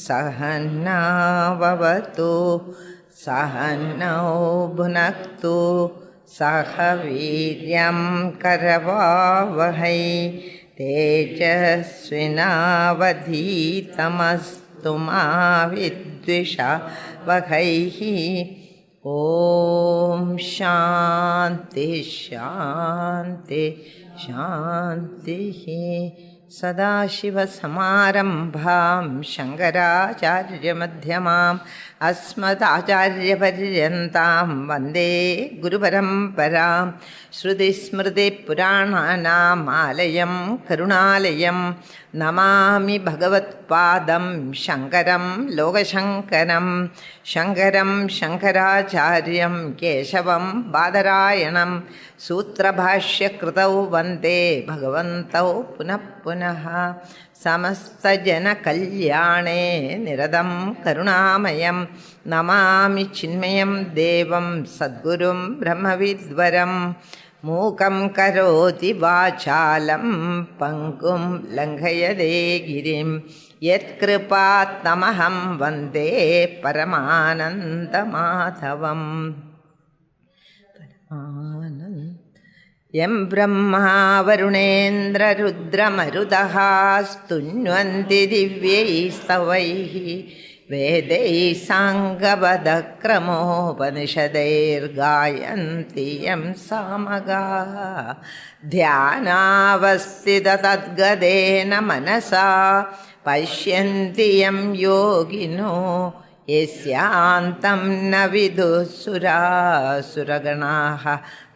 सहनाववतु सहनौ भुनक्तु सह वीर्यं करवावहै तेजस्विनावधीतमस्तु मा विद्विषावहैः। ॐ शान्ति शान्ति शान्तिः। सदाशिवसमारम्भां शङ्कराचार्यमध्यमाम् अस्मदाचार्यपर्यन्तां वन्दे गुरुपरम्परां। श्रुतिस्मृतिपुराणानाम् आलयं करुणालयं नमामि भगवत्पादं शङ्करं लोकशङ्करं। शङ्करं शङ्कराचार्यं केशवं बादरायणं सूत्रभाष्यकृतौ वन्दे भगवन्तौ पुनः पुनः। समस्तजनकल्याणे निरतं करुणामयं नमामि चिन्मयं देवं सद्गुरुं ब्रह्मविद्वरं। मूकं करोति वाचालं पङ्गुं लङ्घयते गिरिं यत्कृपात्तमहं वन्दे परमानन्दमाधवम्। यं ब्रह्मा वरुणेन्द्ररुद्रमरुदः स्तुन्वन्ति दिव्यैस्तवैः वेदैः साङ्गपदक्रमोपनिषदैर्गायन्ति यं सामगाः। ध्यानावस्थिततद्गदेन मनसा पश्यन्ति यं योगिनो यस्यान्तं न विदुः सुरासुरगणाः।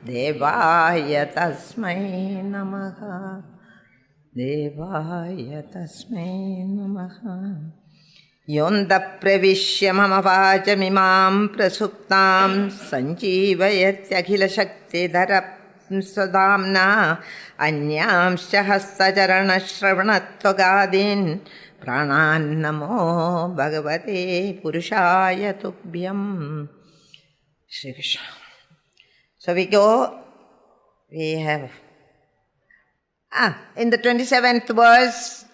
देवाय तस्मै नमः देवाय तस्मै नमः। योऽन्तः प्रविश्य मम वाचमिमां प्रसुप्तां सञ्जीवयत्यखिलशक्तिधरं स्वधाम्ना अन्यांश्च हस्तचरणश्रवणत्वगादीन् प्राणान्नमो भगवते पुरुषाय तुभ्यं। Shri Krishna. So we go, we have, in the 27th verse,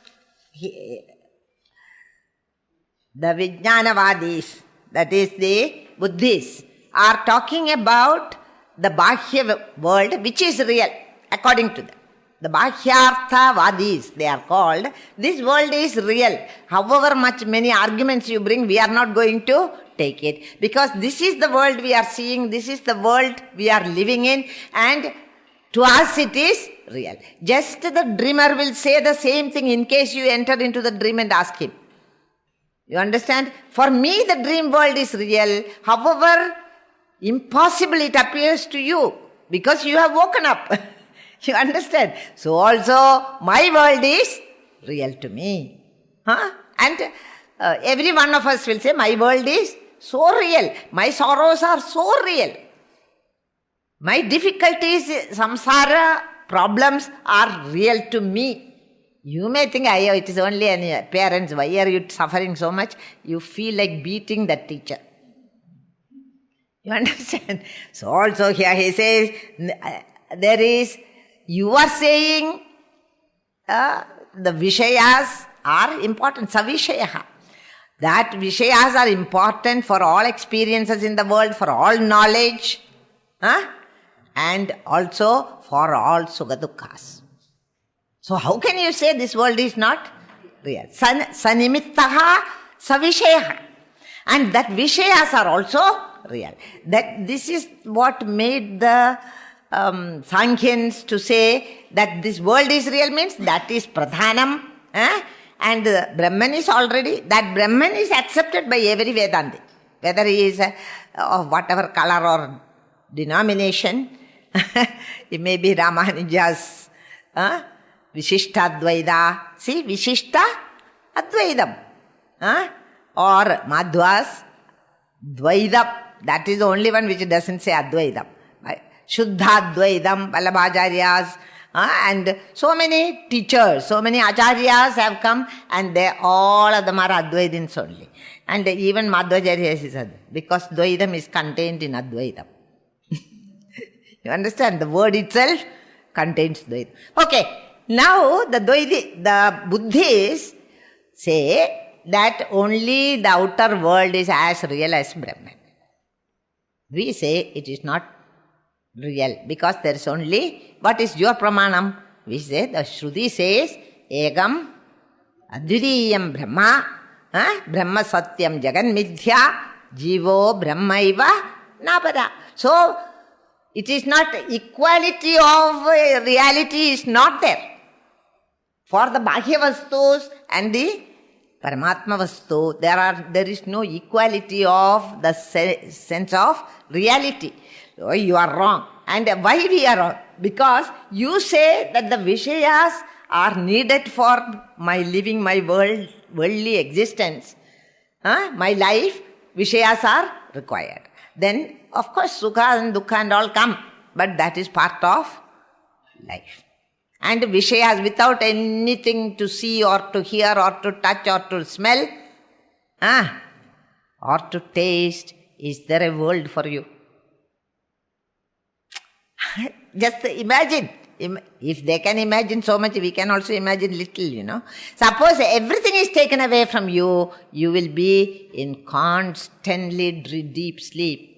the Vijnanavadis, that is the Buddhists, are talking about the Bhahya world which is real according to them. The Bhahyarthavadis, they are called. This world is real. However much many arguments you bring, we are not going to take it. Because this is the world we are seeing, this is the world we are living in, and to us it is real. Just the dreamer will say the same thing in case you enter into the dream and ask him. You understand? For me the dream world is real. However impossible it appears to you because you have woken up. You understand? So also my world is real to me. And every one of us will say, my world is so real. My sorrows are so real. My difficulties, samsara, problems are real to me. You may think, it is only parents. Why are you suffering so much? You feel like beating that teacher. You understand? So also here he says, there is, you are saying the Vishayas are important. Savishayaha. That Vishayas are important for all experiences in the world, for all knowledge, and also for all Sukha-Dukkhas. So how can you say this world is not real? Sanimittaha savishayaha. And that Vishayas are also real. That this is what made the Sankhyans to say that this world is real means that is Pradhanam, and Brahman is already, that Brahman is accepted by every Vedanti, whether he is of whatever color or denomination. It may be Ramanuja's Vishishta Advaita, see, Vishishta Advaitam, or Madhva's Dvaidam, that is the only one which doesn't say Advaitam. Shuddha Advaitam, Vallabhacharyas, and so many teachers, so many acharyas have come, and they all of them are Advaitins only. And even Madhvacharya is Advaita, because Dvaidam is contained in Advaitam. You understand? The word itself contains Dvaidam. Okay, now the Buddhists say that only the outer world is as real as Brahman. We say it is not real because there is only, what is your pramanam? We say, the Shruti says, Egam Advidiyam Brahma, Brahma Satyam Jagan Midhya, Jivo Brahmaiva Napara. So, it is not, equality of reality is not there. For the Bahya Vastus and the Paramatma Vastu, there is no equality of the sense of reality. So you are wrong. And why we are wrong? Because you say that the Vishayas are needed for my living my worldly existence. My life, Vishayas are required. Then, of course, Sukha and Dukkha and all come. But that is part of life. And Vishayas without anything to see or to hear or to touch or to smell, or to taste, is there a world for you? Just imagine. If they can imagine so much, we can also imagine little, Suppose everything is taken away from you, you will be in constantly deep sleep.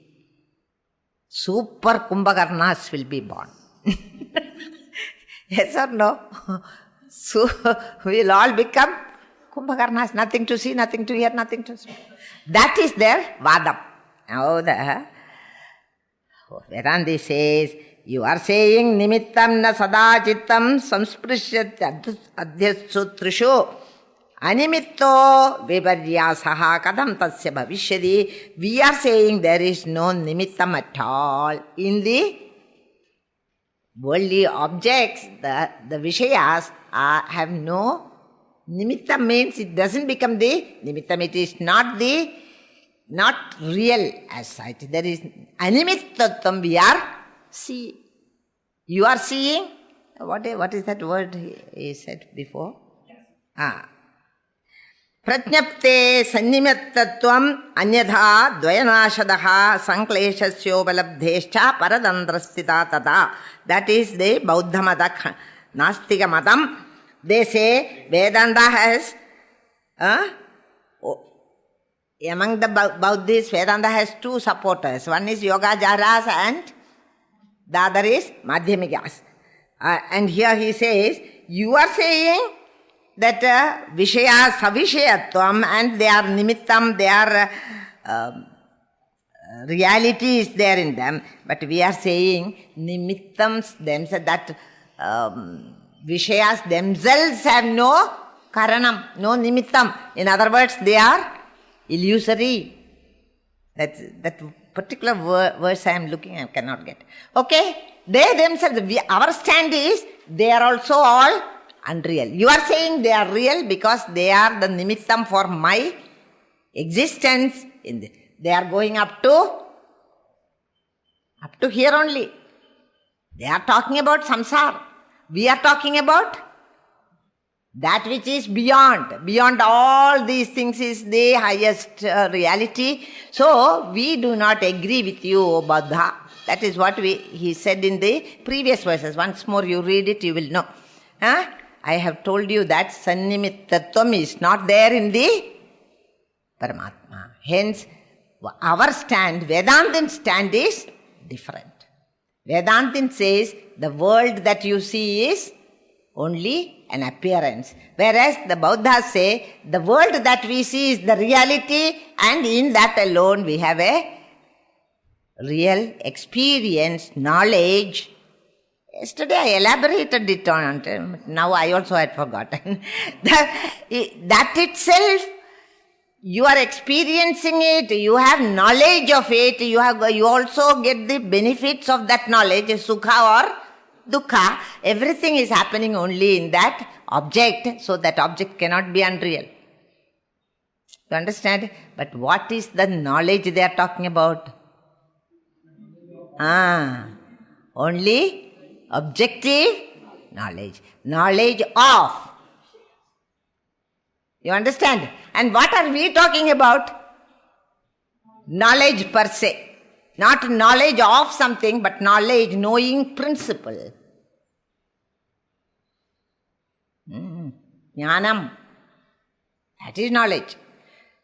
Super Kumbhakarnas will be born. Yes or no? So we will all become Kumbhakarnas, nothing to see, nothing to hear, nothing to smell. That is their Vadam. Now the Vedanti says, you are saying Nimittam na sada chittam samsprishyat adhyasutrishu animitto viparyasaha kadam tasya bhavishyati. We are saying there is no nimittam at all in the worldly objects. The Vishayas have no nimittam, means it doesn't become the nimittam. It is not real as such. There is animittatvam. We are seeing. You are seeing. What is that word he said before? Prajnapte sannimittatvam anyadha dvayanashadaha sankleshasyobalabdhescha paradandrastita tada. That is the Bauddha Mata, Nastika Matam. They say Vedanta has, among the Buddhists, Vedanta has two supporters. One is Yogacaras and the other is Madhyamikas. And here he says, you are saying that Vishaya Savishayatvam and their nimittam, their reality is there in them. But we are saying nimittams themselves, that Vishayas themselves have no karanam, no nimittam. In other words, they are illusory. That particular verse I am looking, I cannot get. Okay? They themselves, our stand is, they are also all unreal. You are saying they are real because they are the nimittam for my existence. They are going up to here only. They are talking about samsara. We are talking about that which is beyond. Beyond all these things is the highest reality. So, we do not agree with you, O Buddha. That is what he said in the previous verses. Once more you read it, you will know. I have told you that Sannimittattvam is not there in the Paramatma. Hence, our stand, Vedantin stand is different. Vedantin says the world that you see is only an appearance. Whereas the Buddhas say the world that we see is the reality, and in that alone we have a real experience, knowledge. Yesterday I elaborated it on it. Now I also had forgotten. that itself, you are experiencing it, you have knowledge of it, you also get the benefits of that knowledge, sukha or dukkha. Everything is happening only in that object, so that object cannot be unreal. You understand? But what is the knowledge they are talking about? Only objective knowledge. Knowledge of. You understand? And what are we talking about? Knowledge per se. Not knowledge of something, but knowledge, knowing principle. Jnanam. That is knowledge.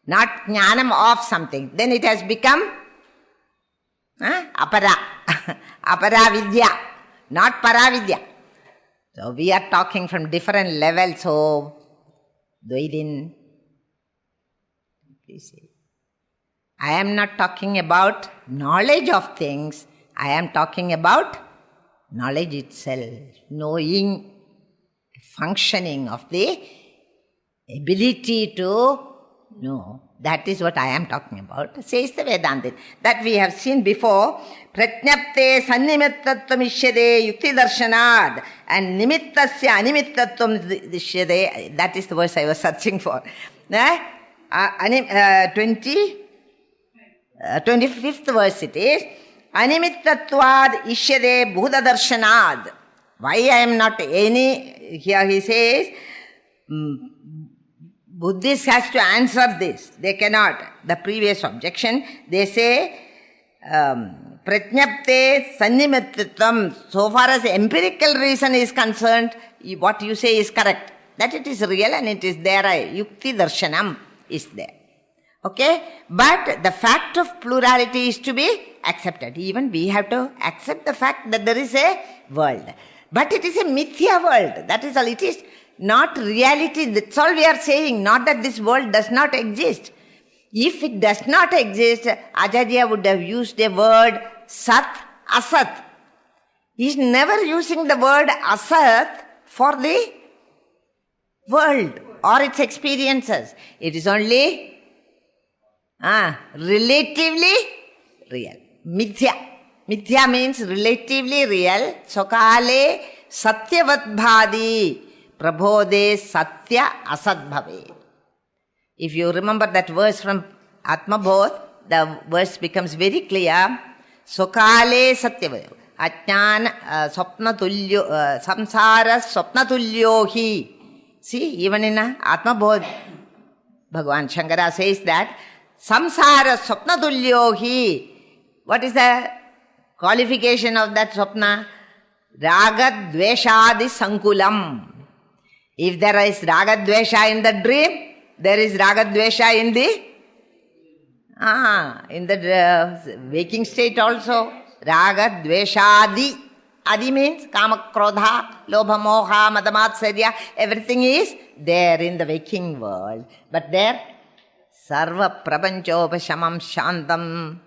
Not jnanam of something. Then it has become apara. Apara vidya. Not paravidya. So we are talking from different levels. So, Dvaidin, please see. I am not talking about knowledge of things. I am talking about knowledge itself. Knowing, functioning of the ability to know. That is what I am talking about, says the Vedanta. That we have seen before. Prajnapte sannimittattvam ishyade yukti darshanad and nimittasya animittattvam ishyade. That is the verse I was searching for. 25th verse it is. Animittattvad ishyade bhuda darshanad. Why I am not any, here he says, Buddhists has to answer this. They cannot. The previous objection, they say, Prajnapte sannimittvam. So far as empirical reason is concerned, what you say is correct. That it is real and it is there. Yukti darshanam is there. Okay? But the fact of plurality is to be accepted. Even we have to accept the fact that there is a world. But it is a mithya world. That is all. It is not reality. That's all we are saying. Not that this world does not exist. If it does not exist, Acharya would have used a word Sat, Asat. He is never using the word Asat for the world or its experiences. It is only relatively real. Mithya. Mithya means relatively real. Sokale satyavat bhadi. Prabodhe satya asad bhave. If you remember that verse from Atmabodh, the verse becomes very clear. Sokale satya bhave. Ajnana swapna tulyo, samsara swapna tulyo hi. See, even in Atmabodh, Bhagavan Shankara says that samsara swapna tulyo hi. What is the qualification of that swapna? Raga dveshadi sankulam. If there is raga dvesha in the dream, there is raga dvesha in the waking state also. Raga dveshadi. Adi means kama krodha, lobha moha, madamatsarya. Everything is there in the waking world. But there, sarva prapanchopashamam shantam.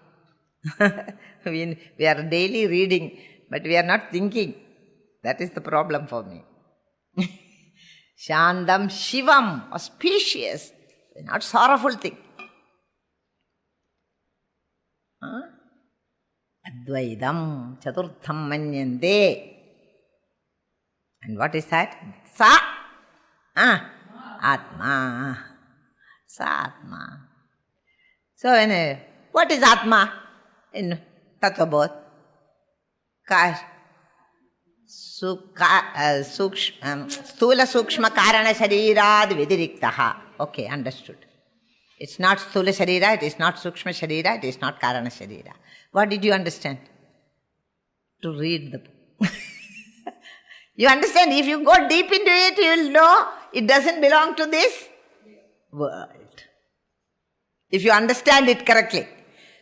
We are daily reading, but we are not thinking. That is the problem for me. Shandam Shivam, auspicious, not sorrowful thing. Advaidam Chaturtham Manyante. And what is that? Sa Atma. Sa Atma. So, what is Atma in Tattvabodh? Sthula sukshma karana sharirad vidiriktaha. Okay, understood. It's not sthula sharira, it is not sukshma sharira, it is not karana sharira. What did you understand? To read the book. You understand? If you go deep into it, you will know it doesn't belong to this world. If you understand it correctly.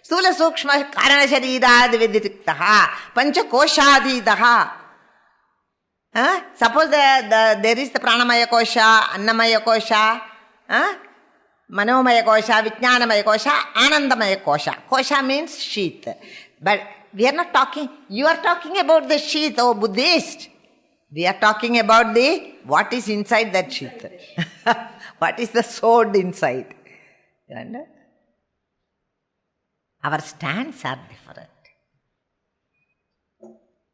Sthula sukshma karana sharirad vidiriktaha. Pancha koshaditaha. Suppose there is the pranamaya kosha, annamaya kosha, manomaya kosha, vijnanamaya kosha, anandamaya kosha. Kosha means sheath. But we are not talking, you are talking about the sheath, oh Buddhist. We are talking about what is inside that sheath. What is the sword inside. You understand? Our stands are different.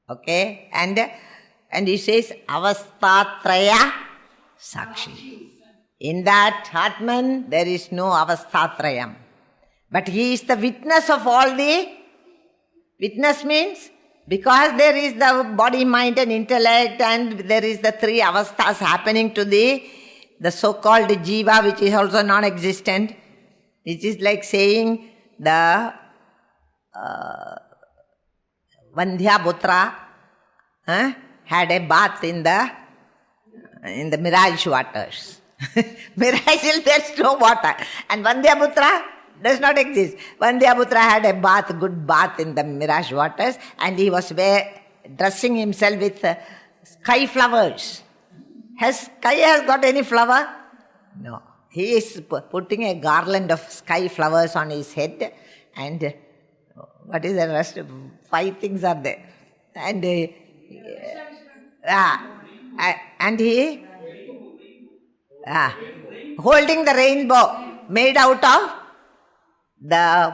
Okay? And he says, Avastatraya Sakshi. In that Atman, there is no Avastatrayam. But he is the witness of all the... Witness means, because there is the body, mind and intellect and there is the three avasthas happening to the so-called jiva, which is also non-existent. It is like saying the Vandhyaputra had a bath in the mirage waters. Miracle, there's no water. And Vandyaputra does not exist. Vandyaputra had a bath, good bath in the mirage waters, and he was dressing himself with sky flowers. Has sky got any flower? No. He is putting a garland of sky flowers on his head, and what is the rest? 5 things are there. And he holding the rainbow made out of the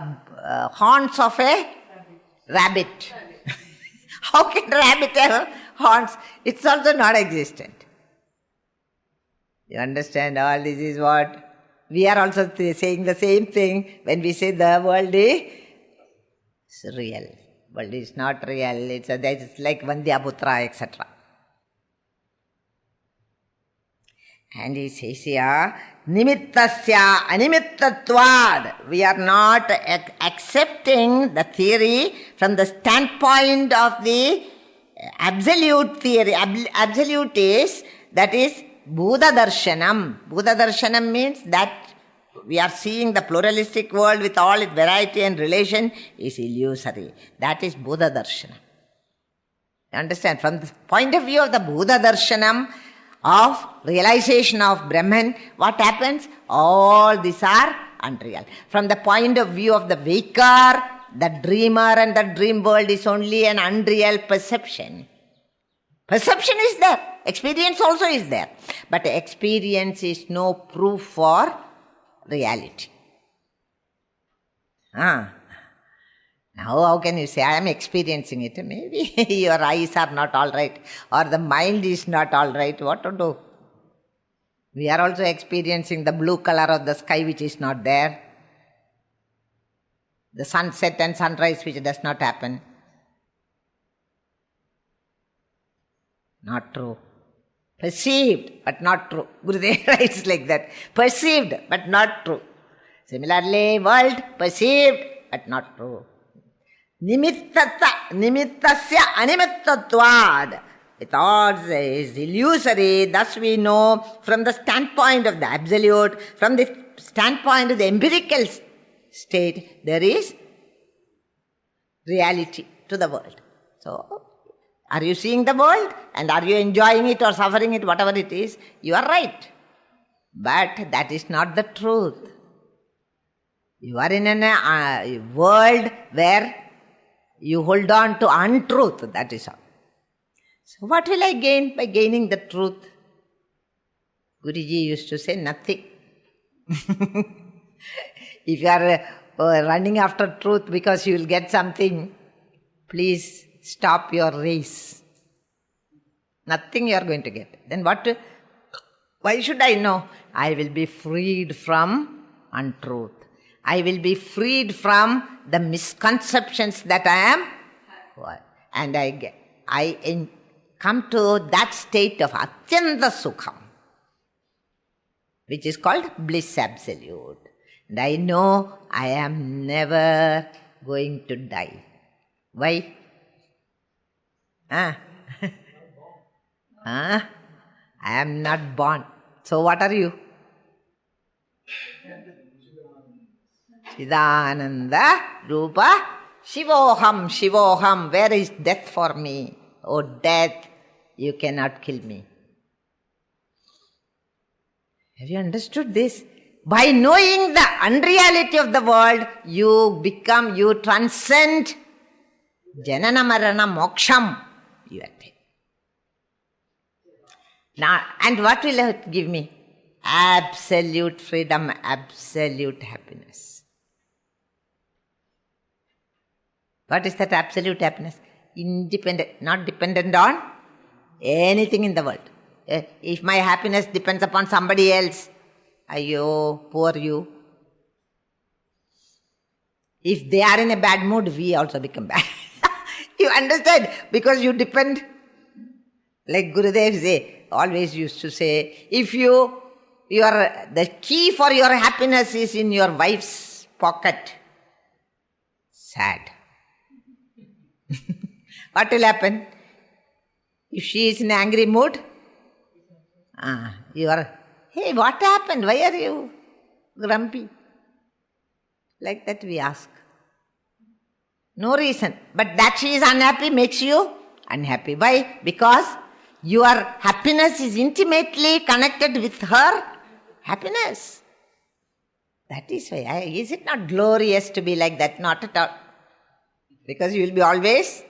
horns of a rabbit. How can rabbit have horns? It's also not existent. You understand? All this is what we are also saying the same thing when we say the world is real. World is not real. It's like Vandyaputra, etc. And he says here, nimittasya animittatvad. We are not accepting the theory from the standpoint of the absolute theory. Absolute is, that is, Buddha Darshanam. Buddha Darshanam means that we are seeing the pluralistic world with all its variety and relation is illusory. That is Buddha Darshanam. You understand? From the point of view of the Buddha Darshanam, of realization of Brahman, what happens? All these are unreal. From the point of view of the waker, the dreamer and the dream world is only an unreal perception. Perception is there. Experience also is there. But experience is no proof for reality. Now how can you say, I am experiencing it? Maybe your eyes are not all right, or the mind is not all right. What to do? We are also experiencing the blue color of the sky which is not there. The sunset and sunrise which does not happen. Not true. Perceived but not true. Gurudev writes like that. Perceived but not true. Similarly, world perceived but not true. Nimittasya animittatvad. It all is illusory. Thus we know from the standpoint of the absolute, from the standpoint of the empirical state, there is reality to the world. So, are you seeing the world? And are you enjoying it or suffering it, whatever it is? You are right. But that is not the truth. You are in a world where you hold on to untruth, that is all. So what will I gain by gaining the truth? Guruji used to say nothing. If you are running after truth because you will get something, please stop your race. Nothing you are going to get. Then what? Why should I know? I will be freed from untruth. I will be freed from the misconceptions that I am. And I come to that state of Atyanta Sukham, which is called bliss absolute. And I know I am never going to die. Why? I am not born. So what are you? Chidananda Rupa Shivoham, Shivoham. Where is death for me? Oh death, you cannot kill me. Have you understood this? By knowing the unreality of the world, you transcend Janana Marana Moksham. You attain. Now, and what will it give me? Absolute freedom, absolute happiness. What is that absolute happiness? Independent, not dependent on anything in the world. If my happiness depends upon somebody else, ayyo, poor you. If they are in a bad mood, we also become bad. You understand? Because you depend, like Gurudev always used to say, if the key for your happiness is in your wife's pocket, sad. What will happen? If she is in an angry mood, you are, Hey, what happened? Why are you grumpy? Like that we ask. No reason. But that she is unhappy makes you unhappy. Why? Because your happiness is intimately connected with her happiness. That is why. Is it not glorious to be like that? Not at all. Because you will be always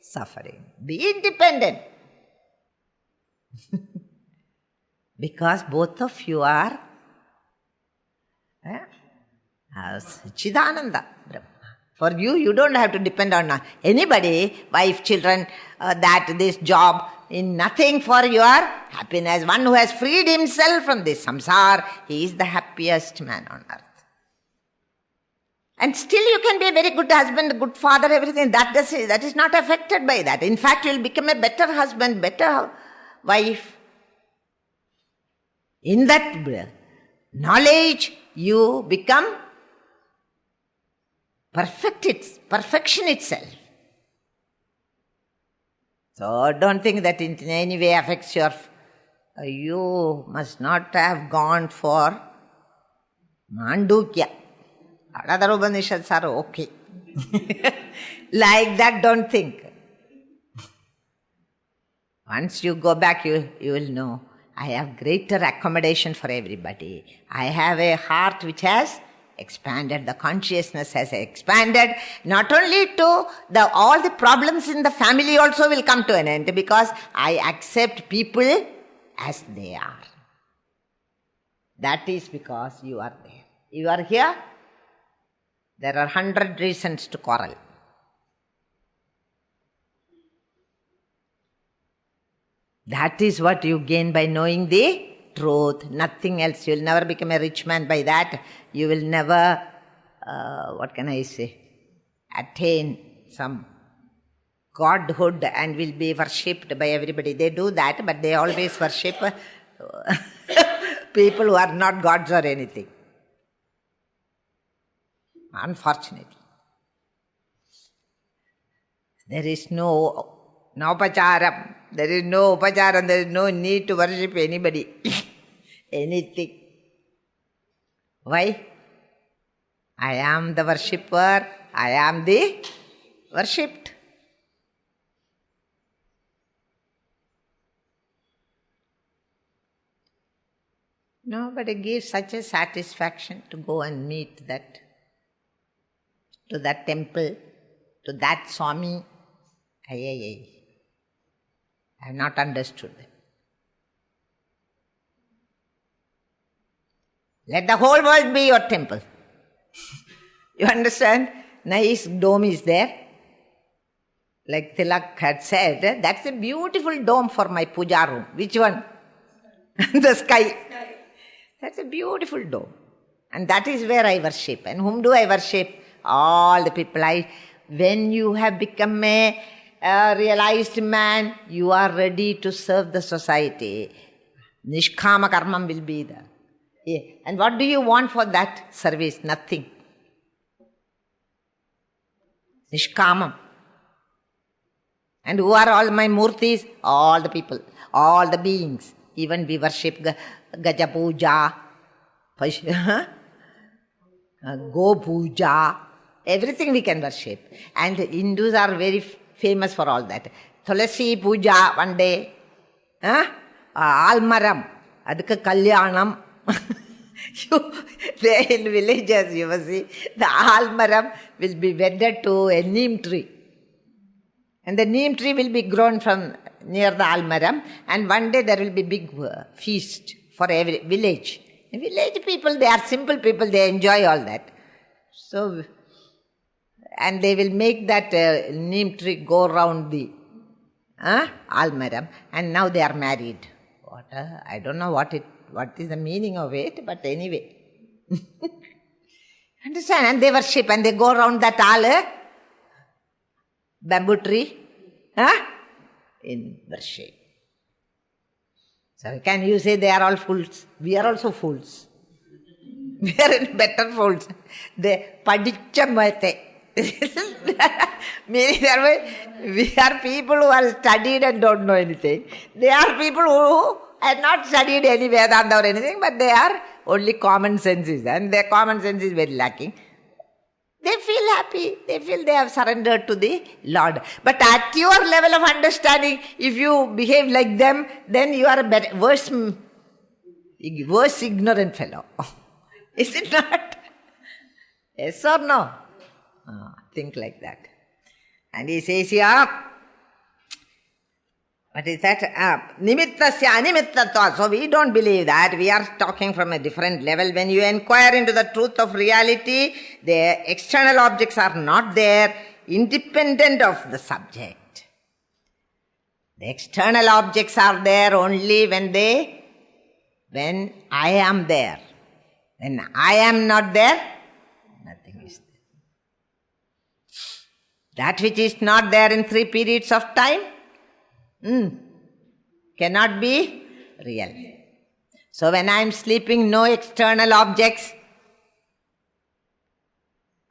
suffering. Be independent. Because both of you are Chidananda Brahma. For you, you don't have to depend on anybody, wife, children, that, this job, in nothing for your happiness. One who has freed himself from this samsara, he is the happiest man on earth. And still you can be a very good husband, good father, everything. That is not affected by that. In fact, you will become a better husband, better wife. In that knowledge, you become perfection itself. So don't think that in any way affects your... You must not have gone for Mandukya. Other Upanishads are okay. Like that, don't think. Once you go back, you will know. I have greater accommodation for everybody. I have a heart which has expanded. The consciousness has expanded. Not only to all the problems in the family also will come to an end, because I accept people as they are. That is because you are there. You are here. There are 100 reasons to quarrel. That is what you gain by knowing the truth, nothing else. You will never become a rich man by that. You will never, attain some godhood and will be worshipped by everybody. They do that, but they always worship people who are not gods or anything. Unfortunately. There is no upacharam. There is no upacharam. There is no need to worship anybody. Anything. Why? I am the worshipper. I am the worshipped. Nobody gives such a satisfaction to go and meet that, to that temple, to that Swami. I have not understood them. Let the whole world be your temple. You understand? Nice dome is there. Like Tilak had said, that's a beautiful dome for my puja room. Which one? The sky. That's a beautiful dome. And that is where I worship. And whom do I worship? All the people. When you have become a realized man, you are ready to serve the society. Nishkama karmam will be there. Yeah. And what do you want for that service? Nothing. Nishkamam. And who are all my murtis? All the people, all the beings. Even we worship Gaja Puja, Go Puja, everything we can worship. And the Hindus are very famous for all that. Tulasi Puja one day, Almaram, Adka Kalyanam. There in villages, you will see, the Almaram will be wedded to a neem tree. And the neem tree will be grown from near the Almaram, and one day there will be big feast for every village. The village people, they are simple people, they enjoy all that. So, and they will make that neem tree go round the Almaram, and now they are married. I don't know what is the meaning of it, but anyway. Understand? And they worship, and they go around that bamboo tree, in worship. So can you say they are all fools? We are also fools. We are better fools. They padichamate. Meaning we are people who are studied and don't know anything. They are people who I have not studied any Vedanta or anything, but they are only common senses, and their common sense is very lacking. They feel happy. They feel they have surrendered to the Lord. But at your level of understanding, if you behave like them, then you are a worse ignorant fellow. Is it not? Yes or no? Think like that. And he says here, what is that? Nimittasya animittatva. So we don't believe that. We are talking from a different level. When you inquire into the truth of reality, the external objects are not there, independent of the subject. The external objects are there only when I am there. When I am not there, nothing is there. That which is not there in 3 periods of time, cannot be real. So when I am sleeping, no external objects.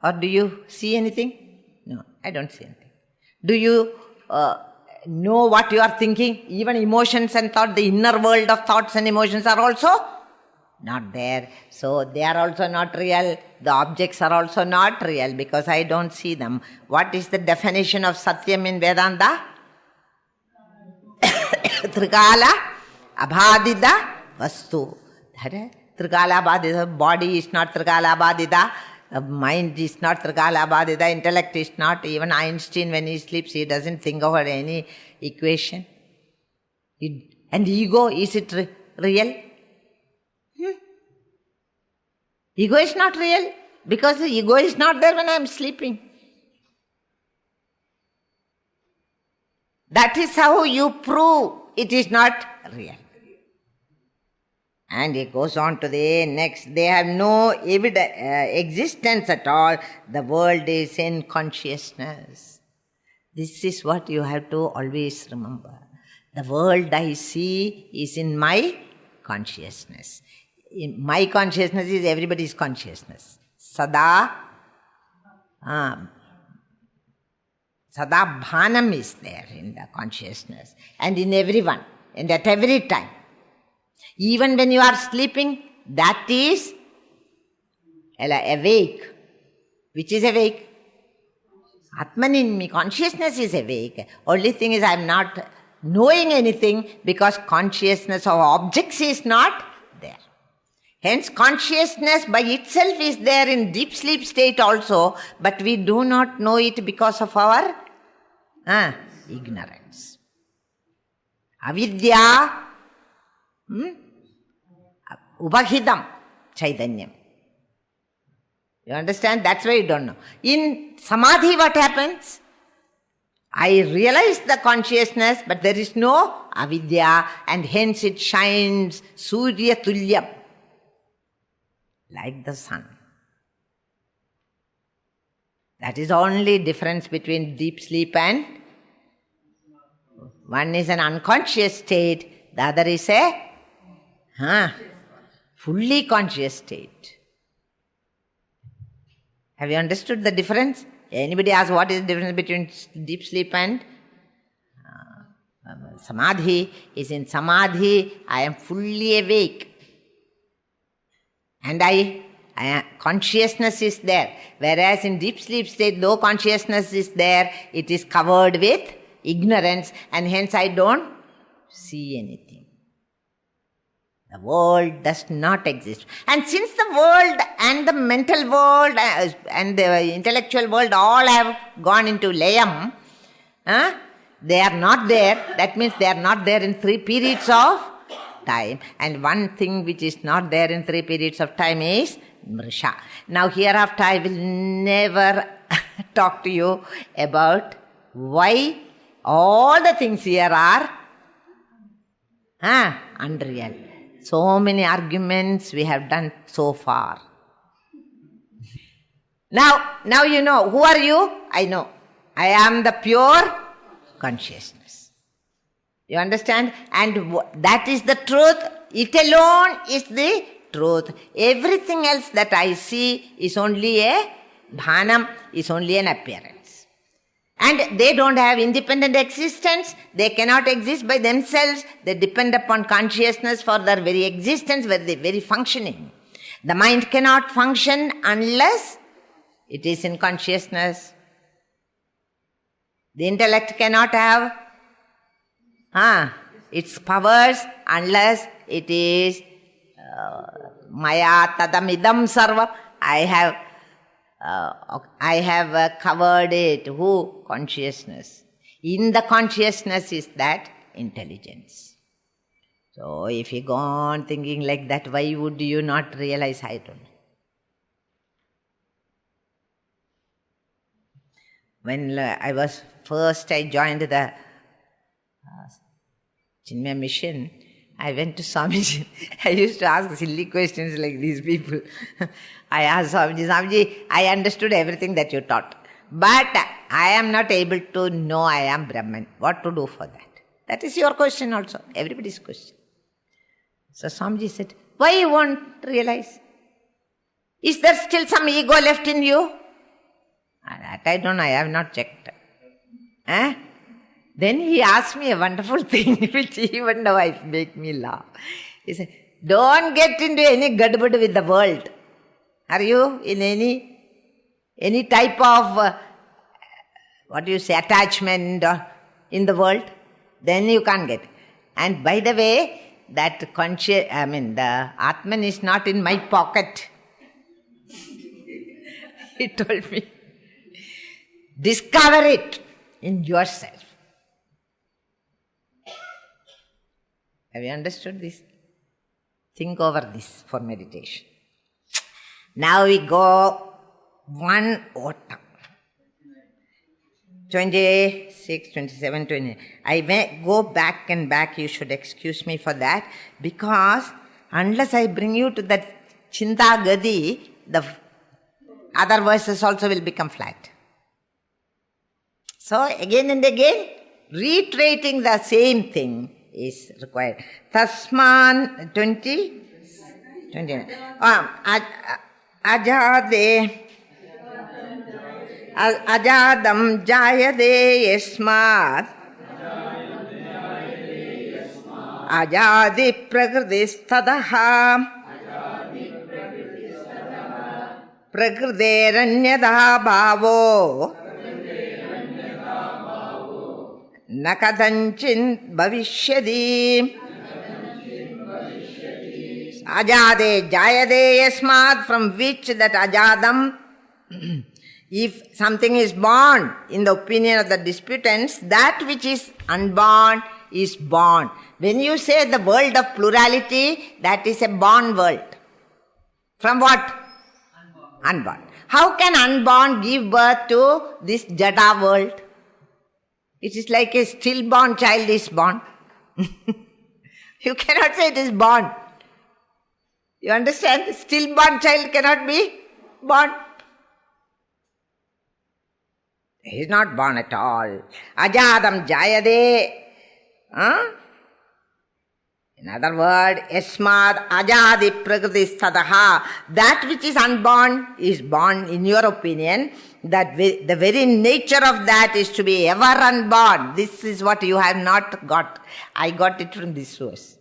Or do you see anything? No, I don't see anything. Do you know what you are thinking? Even emotions and thought, the inner world of thoughts and emotions are also not there. So they are also not real. The objects are also not real because I don't see them. What is the definition of Satyam in Vedanta? Trikala abhadita vastu. Trikala abhadita, body is not Trikala abhadita, mind is not Trikala abhadita, intellect is not. Even Einstein, when he sleeps, he doesn't think over any equation. And ego, is it real? Ego is not real because the ego is not there when I am sleeping. That is how you prove it is not real. And it goes on to the next. They have no existence at all. The world is in consciousness. This is what you have to always remember. The world I see is in my consciousness. My consciousness is everybody's consciousness. Sada bhanam is there in the consciousness and in everyone and at every time. Even when you are sleeping, that is awake. Which is awake? Atman in me, consciousness is awake. Only thing is I am not knowing anything because consciousness of objects is not there. Hence consciousness by itself is there in deep sleep state also, but we do not know it because of our ignorance. Avidya, ubahidam, chaitanyam. You understand? That's why you don't know. In samadhi what happens? I realize the consciousness, but there is no avidya, and hence it shines surya tulyam, like the sun. That is only difference between deep sleep and one is an unconscious state, the other is a fully conscious state. Have you understood the difference? Anybody asks what is the difference between deep sleep and samadhi? Is in samadhi I am fully awake. And consciousness is there. Whereas in deep sleep state, though consciousness is there, it is covered with ignorance and hence I don't see anything. The world does not exist. And since the world and the mental world and the intellectual world all have gone into layam, they are not there. That means they are not there in 3 periods of time. And one thing which is not there in 3 periods of time is Mrisha. Now hereafter I will never talk to you about why all the things here are unreal. So many arguments we have done so far. Now you know. Who are you? I know. I am the pure consciousness. You understand? And that is the truth. It alone is the truth. Everything else that I see is only a bhanam, is only an appearance. And they don't have independent existence. They cannot exist by themselves. They depend upon consciousness for their very existence, for their very functioning. The mind cannot function unless it is in consciousness. The intellect cannot have its powers unless it is Maya tadamidam sarvam. I have covered it. Who? Consciousness. In the consciousness is that intelligence. So if you go on thinking like that, why would you not realize? I don't know. When I joined the Chinmaya mission, I went to Swamiji. I used to ask silly questions like these people. I asked Swamiji, I understood everything that you taught, but I am not able to know I am Brahman. What to do for that? That is your question also, everybody's question. So Swamiji said, why you won't realize? Is there still some ego left in you? That I don't know, I have not checked. Then he asked me a wonderful thing, which even now I make me laugh. He said, don't get into any gadbad with the world. Are you in any type of, attachment in the world? Then you can't get. And by the way, that the Atman is not in my pocket. He told me. Discover it in yourself. Have you understood this? Think over this for meditation. Now we go one autumn. 26, 27, 28. I may go back and back. You should excuse me for that. Because unless I bring you to that Chinta Gadi, the other verses also will become flat. So again and again, reiterating the same thing is required. Tasman 20? 29. Ajadam jayade yasmat ajadi prakritistadaha prakritiranyada bhavo nakadanchint bhavishyadi. Ajade jayade yasmat, from which that ajadam, if something is born, in the opinion of the disputants, that which is unborn is born. When you say the world of plurality, that is a born world. From what? Unborn. How can unborn give birth to this jada world? It is like a stillborn child is born. You cannot say it is born. You understand? Stillborn child cannot be born. He is not born at all. Ajadam jayade. In other words, yasmad ajadi prakristadaha. That which is unborn is born, in your opinion. That the very nature of that is to be ever unborn. This is what you have not got. I got it from this source.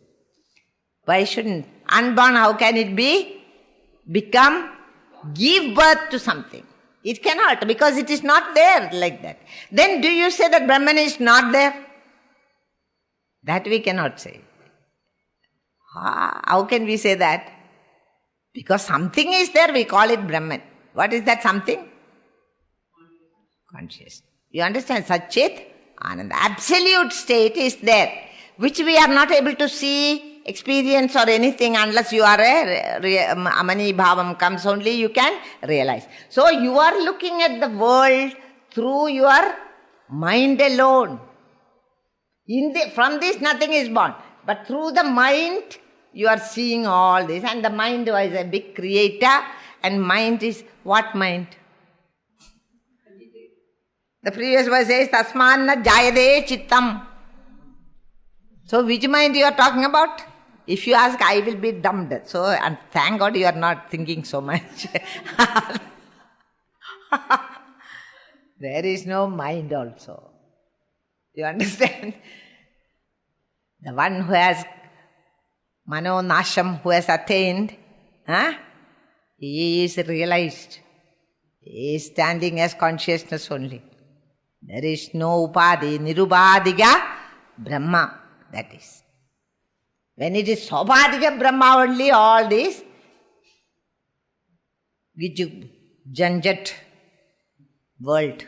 Why shouldn't? Unborn, how can it be? Give birth to something. It cannot, because it is not there like that. Then do you say that Brahman is not there? That we cannot say. How can we say that? Because something is there, we call it Brahman. What is that something? Conscious. You understand? Satchit Ananda. Absolute state is there, which we are not able to see, experience or anything unless you are Amani Bhavam comes only you can realize. So you are looking at the world through your mind alone. From this nothing is born. But through the mind you are seeing all this. And the mind is a big creator. And mind is what mind? The previous verse says, Tasmanna jayade chittam. So which mind you are talking about? If you ask, I will be dumbed. So, and thank God you are not thinking so much. There is no mind also. You understand? The one who has Mano Nasham, who has attained, he is realized. He is standing as consciousness only. There is no upadhi, nirubadhiga Brahma, that is. When it is sopadhiga Brahma only, all this Giju, Janjat world.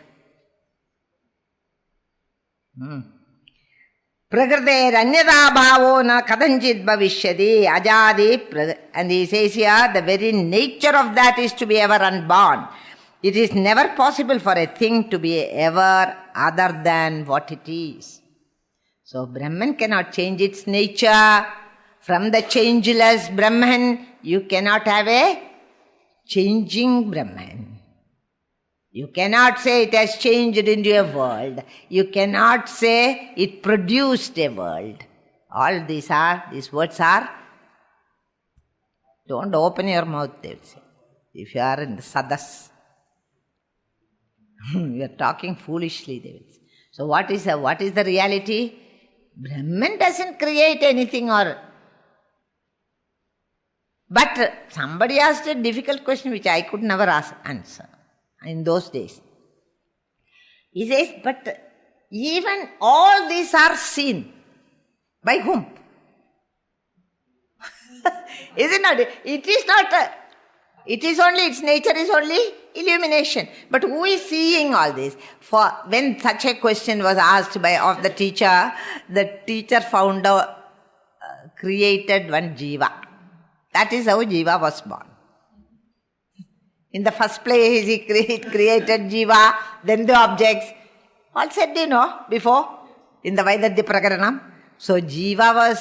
Prakrite Ranyada Bhavo na Kadanjit Bhavishyati Ajadi. And he says here, the very nature of that is to be ever unborn. It is never possible for a thing to be ever other than what it is. So Brahman cannot change its nature. From the changeless Brahman, you cannot have a changing Brahman. You cannot say it has changed into a world. You cannot say it produced a world. All these words are, don't open your mouth, they will say. If you are in the sadas, you are talking foolishly, they will say. So what is the reality? Brahman doesn't create anything But somebody asked a difficult question which I could never answer in those days. He says, but even all these are seen. By whom? Is it not? It is not. It is only, its nature is only illumination. But who is seeing all this? For when such a question was asked of the teacher found created one jiva. That is how jiva was born. In the first place, he created jiva, then the objects. All said, before, in the Vaidadhya Prakaranam. So jiva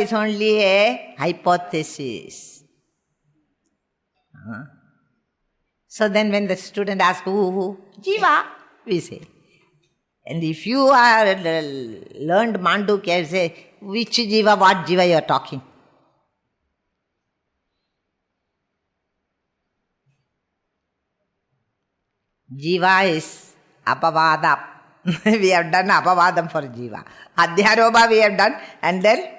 is only a hypothesis. So then when the student asks, who? Jiva, we say. And if you are learned Mandukya, you say, which jiva, what jiva you are talking? Jiva is apavada. We have done apavadam for jiva. Adhyaroba we have done, and then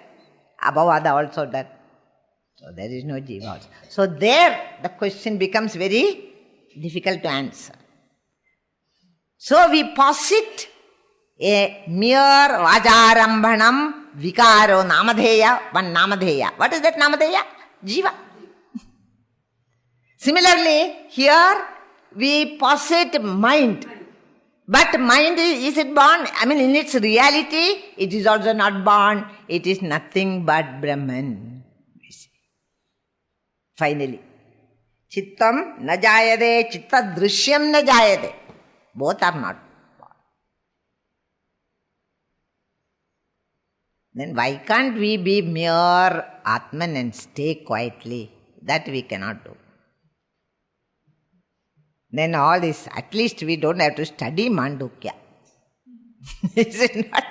apavada also done. So there is no jiva also. So there the question becomes very difficult to answer. So we posit a mere vajarambhanam vikaro namadheya, one namadheya. What is that namadheya? Jiva. Similarly, here we posit mind. But mind, is it born? In its reality, it is also not born. It is nothing but Brahman. Finally, Chittam na jayade, chitta drishyam na jayade. Both are not born. Then why can't we be mere Atman and stay quietly? That we cannot do. Then all this, at least we don't have to study Mandukya. Is it not?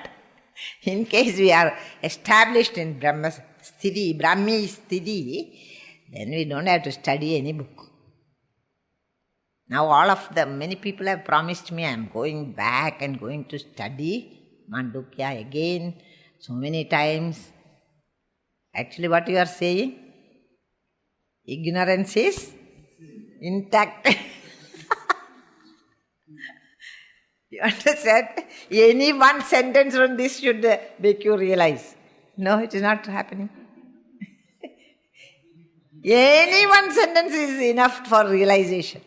In case we are established in Brahmi Sthiti, then we don't have to study any book. Now many people have promised me I am going back and going to study Mandukya again so many times. Actually what you are saying? Ignorance is intact. You understand? Any one sentence from this should make you realize. No, it is not happening. Any one sentence is enough for realization.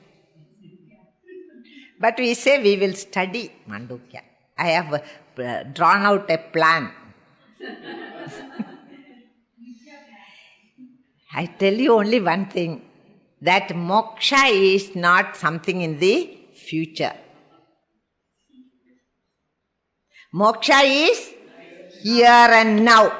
But we say we will study Mandukya. I have drawn out a plan. I tell you only one thing, that moksha is not something in the future. Moksha is here and now.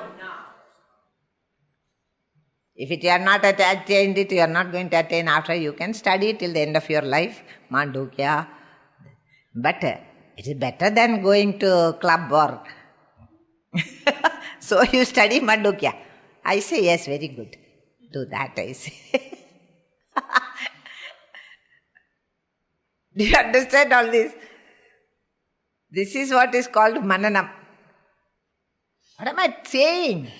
If you are not attained it, you are not going to attain after. You can study till the end of your life, Mandukya. But it is better than going to club or... So you study Mandukya. I say, yes, very good. Do that, I say. Do you understand all this? This is what is called mananam. What am I saying?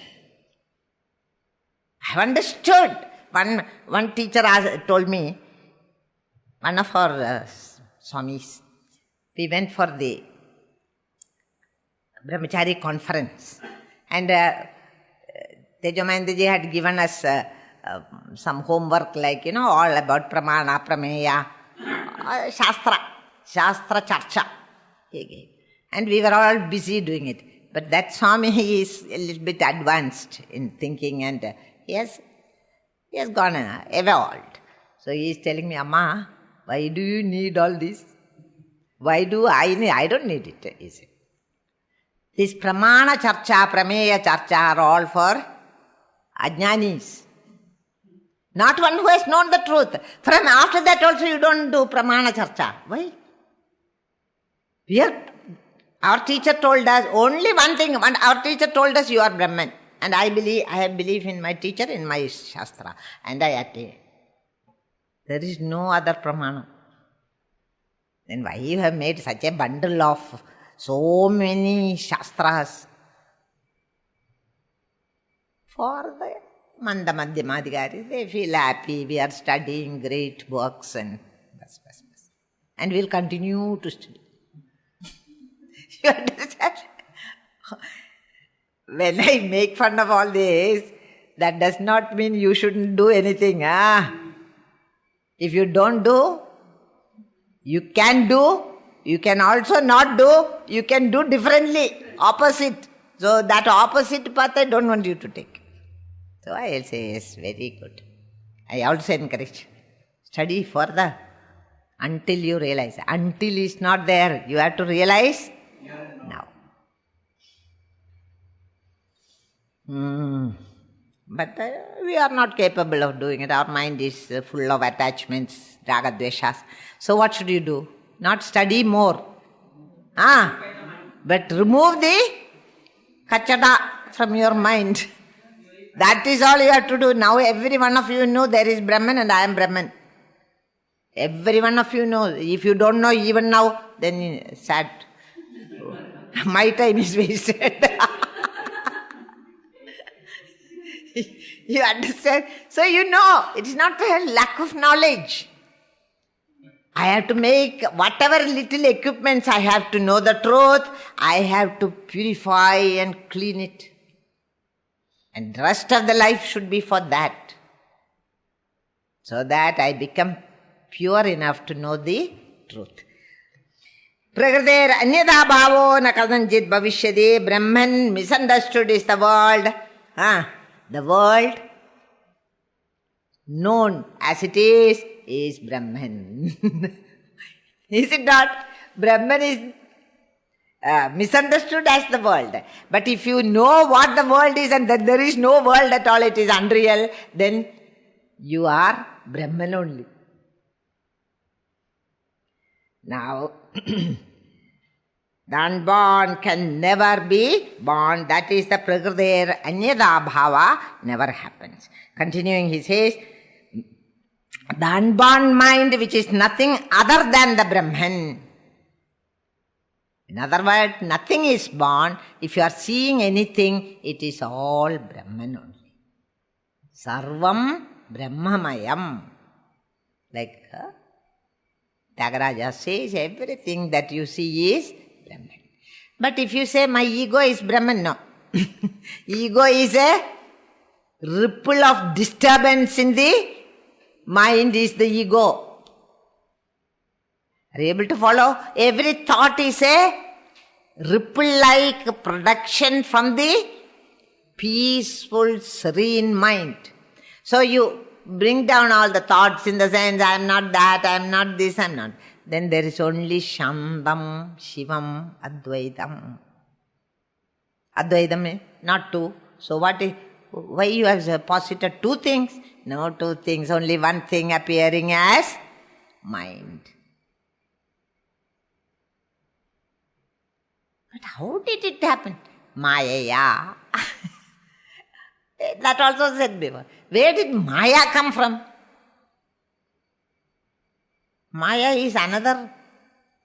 I have understood. One teacher told me, one of our Swamis, we went for the Brahmachari conference, and Tejomayandaji had given us some homework, like, all about pramana, prameya, shastra charcha. And we were all busy doing it. But that Swami is a little bit advanced in thinking, and he has gone evolved. So he is telling me, Amma, why do you need all this? Why do I need? I don't need it, he said. This pramana charcha, prameya charcha are all for ajnanis. Not one who has known the truth. From after that also you don't do pramana charcha. Why? Our teacher told us only one thing. Our teacher told us you are Brahman. And I have belief in my teacher, in my Shastra. And I attain. There is no other pramana. Then why you have made such a bundle of so many Shastras? For the Manda Madhyamadhikaris, they feel happy. We are studying great books and we'll continue to study. You understand? When I make fun of all this, that does not mean you shouldn't do anything. If you don't do, you can do, you can also not do, you can do differently, opposite. So that opposite path I don't want you to take. So I'll say, yes, very good. I also encourage, study further until you realize. Until it's not there, you have to realize now. But we are not capable of doing it. Our mind is full of attachments, raga, dveshas. So what should you do? Not study more. But remove the kachada from your mind. That is all you have to do. Now every one of you know there is Brahman and I am Brahman. Every one of you know. If you don't know even now, then sad. My time is wasted. You understand? So you know, it is not a lack of knowledge. I have to make whatever little equipments, I have to know the truth. I have to purify and clean it. And the rest of the life should be for that. So that I become pure enough to know the truth. Prakriter anyada bhavo na kadanjit bhavishyati. Brahman, misunderstood is the world. The world, known as it is Brahman. Is it not? Brahman is misunderstood as the world. But if you know what the world is and that there is no world at all, it is unreal, then you are Brahman only. Now, the unborn can never be born. That is the Prakriter anyada bhava, never happens. Continuing, he says, the unborn mind, which is nothing other than the Brahman. In other words, nothing is born. If you are seeing anything, it is all Brahman only. Sarvam Brahmamayam. Like Tyagaraja says, everything that you see is Brahman. But if you say, my ego is Brahman, no. Ego is a ripple of disturbance in the mind is the ego. Are you able to follow? Every thought is a ripple-like production from the peaceful, serene mind. So you bring down all the thoughts in the sense, I am not that, I am not this, I am not. Then there is only Shantam, Shivam, Advaitam. Advaitam is not two. So why you have posited two things? No two things, only one thing appearing as mind. But how did it happen? Maya. That also said before. Where did Maya come from? Maya is another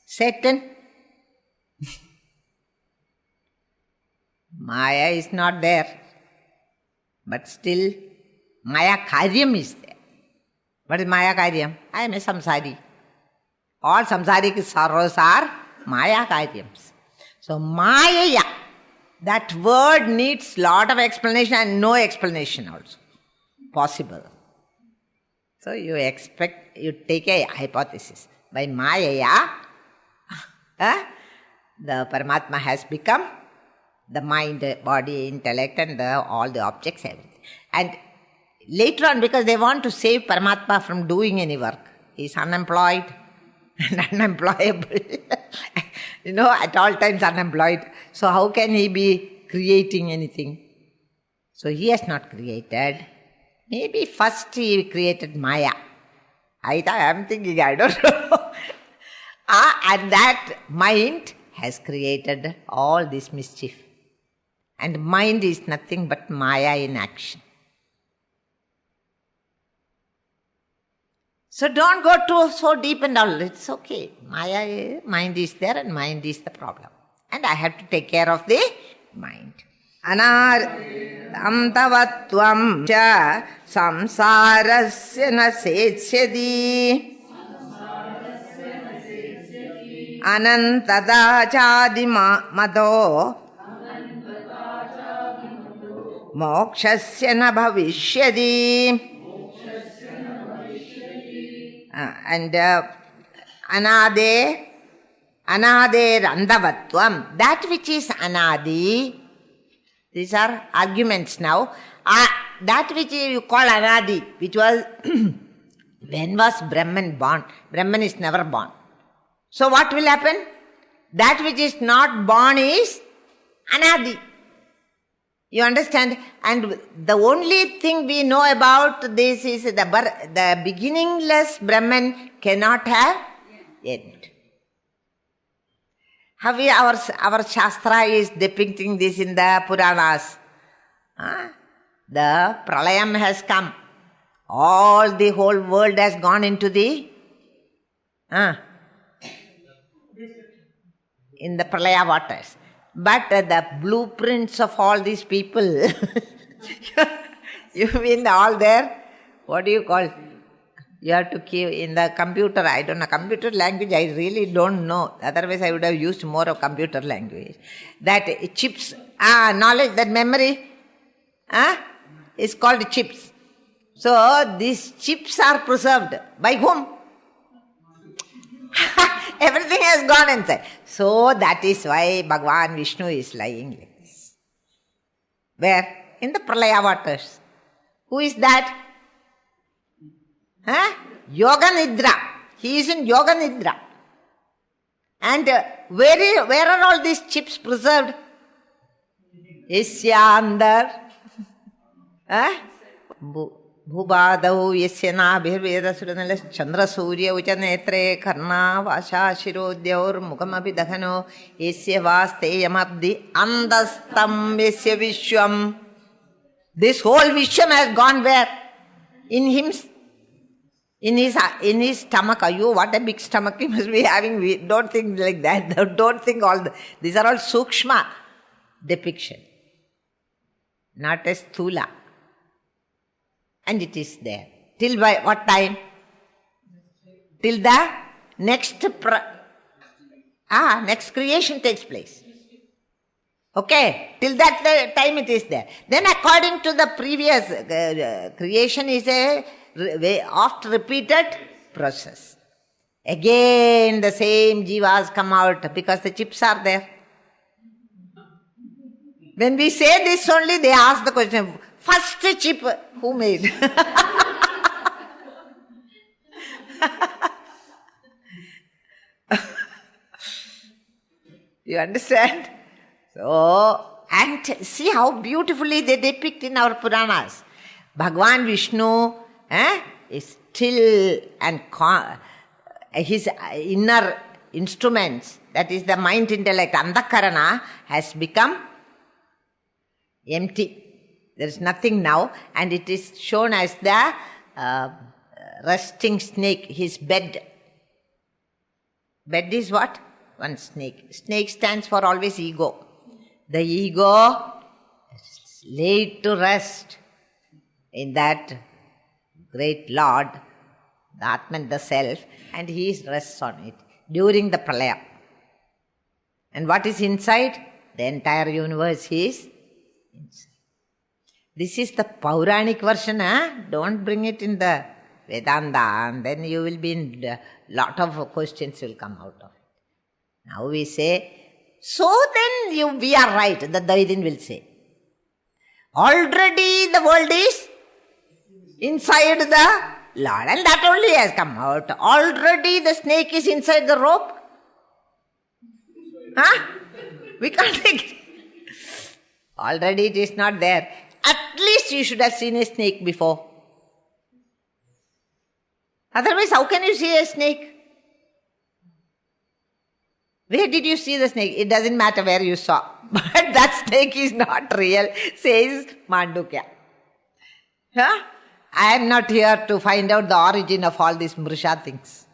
Satan. Maya is not there. But still, Maya Karyam is there. What is Maya Karyam? I am a samsari. All samsaric sorrows are Maya Karyams. So Maya, that word needs lot of explanation and no explanation also possible. So you take a hypothesis. By Maya, the Paramatma has become the mind, body, intellect and all the objects, everything. And later on, because they want to save Paramatma from doing any work, he is unemployed and unemployable. At all times unemployed. So how can he be creating anything? So he has not created. Maybe first he created Maya. I am thinking, I don't know. And that mind has created all this mischief. And mind is nothing but Maya in action. So don't go so deep and all. It's okay. Mind is there and mind is the problem. And I have to take care of the mind. Antavatvam cha samsarasya na sechyadi anantada chadi mado mokshasya na bhavishyadi. And anade randavatvam, that which is anadi, these are arguments now. That which you call anadi, which was, when was Brahman born? Brahman is never born. So what will happen? That which is not born is anadi. You understand? And the only thing we know about this is the beginningless Brahman cannot have end. How our Shastra is depicting this in the Puranas. The Pralayam has come. The whole world has gone into the in the Pralaya waters. But the blueprints of all these people, you mean all there? What do you call? You have to keep in the computer. I don't know. Computer language, I really don't know. Otherwise, I would have used more of computer language. That chips, knowledge, that memory, is called chips. So, these chips are preserved. By whom? Everything has gone inside. So that is why Bhagavan Vishnu is lying like this. Where? In the Pralaya waters. Who is that? Yoga Nidra. He is in Yoga Nidra. And where are all these chips preserved? Isyandar. Bhubadahu yasyana bhirveda suranala chandra surya uchanetre karna vasha shirodyaur mukamapi dakhano yasya vasteyamabdi andastam yasya vishwam. This whole vishwam has gone where? In him, in his stomach. What a big stomach he must be having. Don't think like that. Don't think these are all sukshma depiction, not as sthula. And it is there. Till by what time? Till the next creation takes place. Okay, till that time it is there. Then according to the previous, creation is a oft repeated process. Again the same jivas come out because the chips are there. When we say this only, they ask the question, first chip, who made? You understand? So, and see how beautifully they depict in our Puranas. Bhagavan Vishnu is still and his inner instruments, that is the mind, intellect, Antakarana, has become empty. There is nothing now, and it is shown as the resting snake, his bed. Bed is what? One snake. Snake stands for always ego. The ego is laid to rest in that great Lord, the Atman, the Self, and he rests on it during the Pralaya. And what is inside? The entire universe is inside. This is the Pauranic version. Don't bring it in the Vedanta, and then you will be in a lot of questions will come out of it. Now we say, so then we are right, the Dvaidin will say. Already the world is inside the Lord, and that only has come out. Already the snake is inside the rope. We can't take it. Already it is not there. At least you should have seen a snake before. Otherwise, how can you see a snake? Where did you see the snake? It doesn't matter where you saw. But that snake is not real, says Mandukya. I am not here to find out the origin of all these Mrisha things.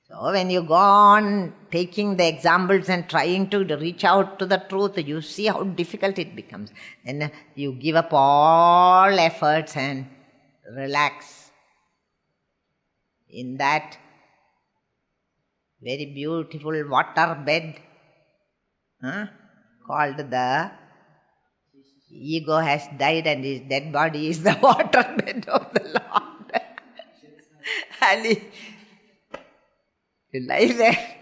So when you go on taking the examples and trying to reach out to the truth, you see how difficult it becomes. Then you give up all efforts and relax in that very beautiful water bed called the ego has died and his dead body is the water bed of the Lord. And you lie there.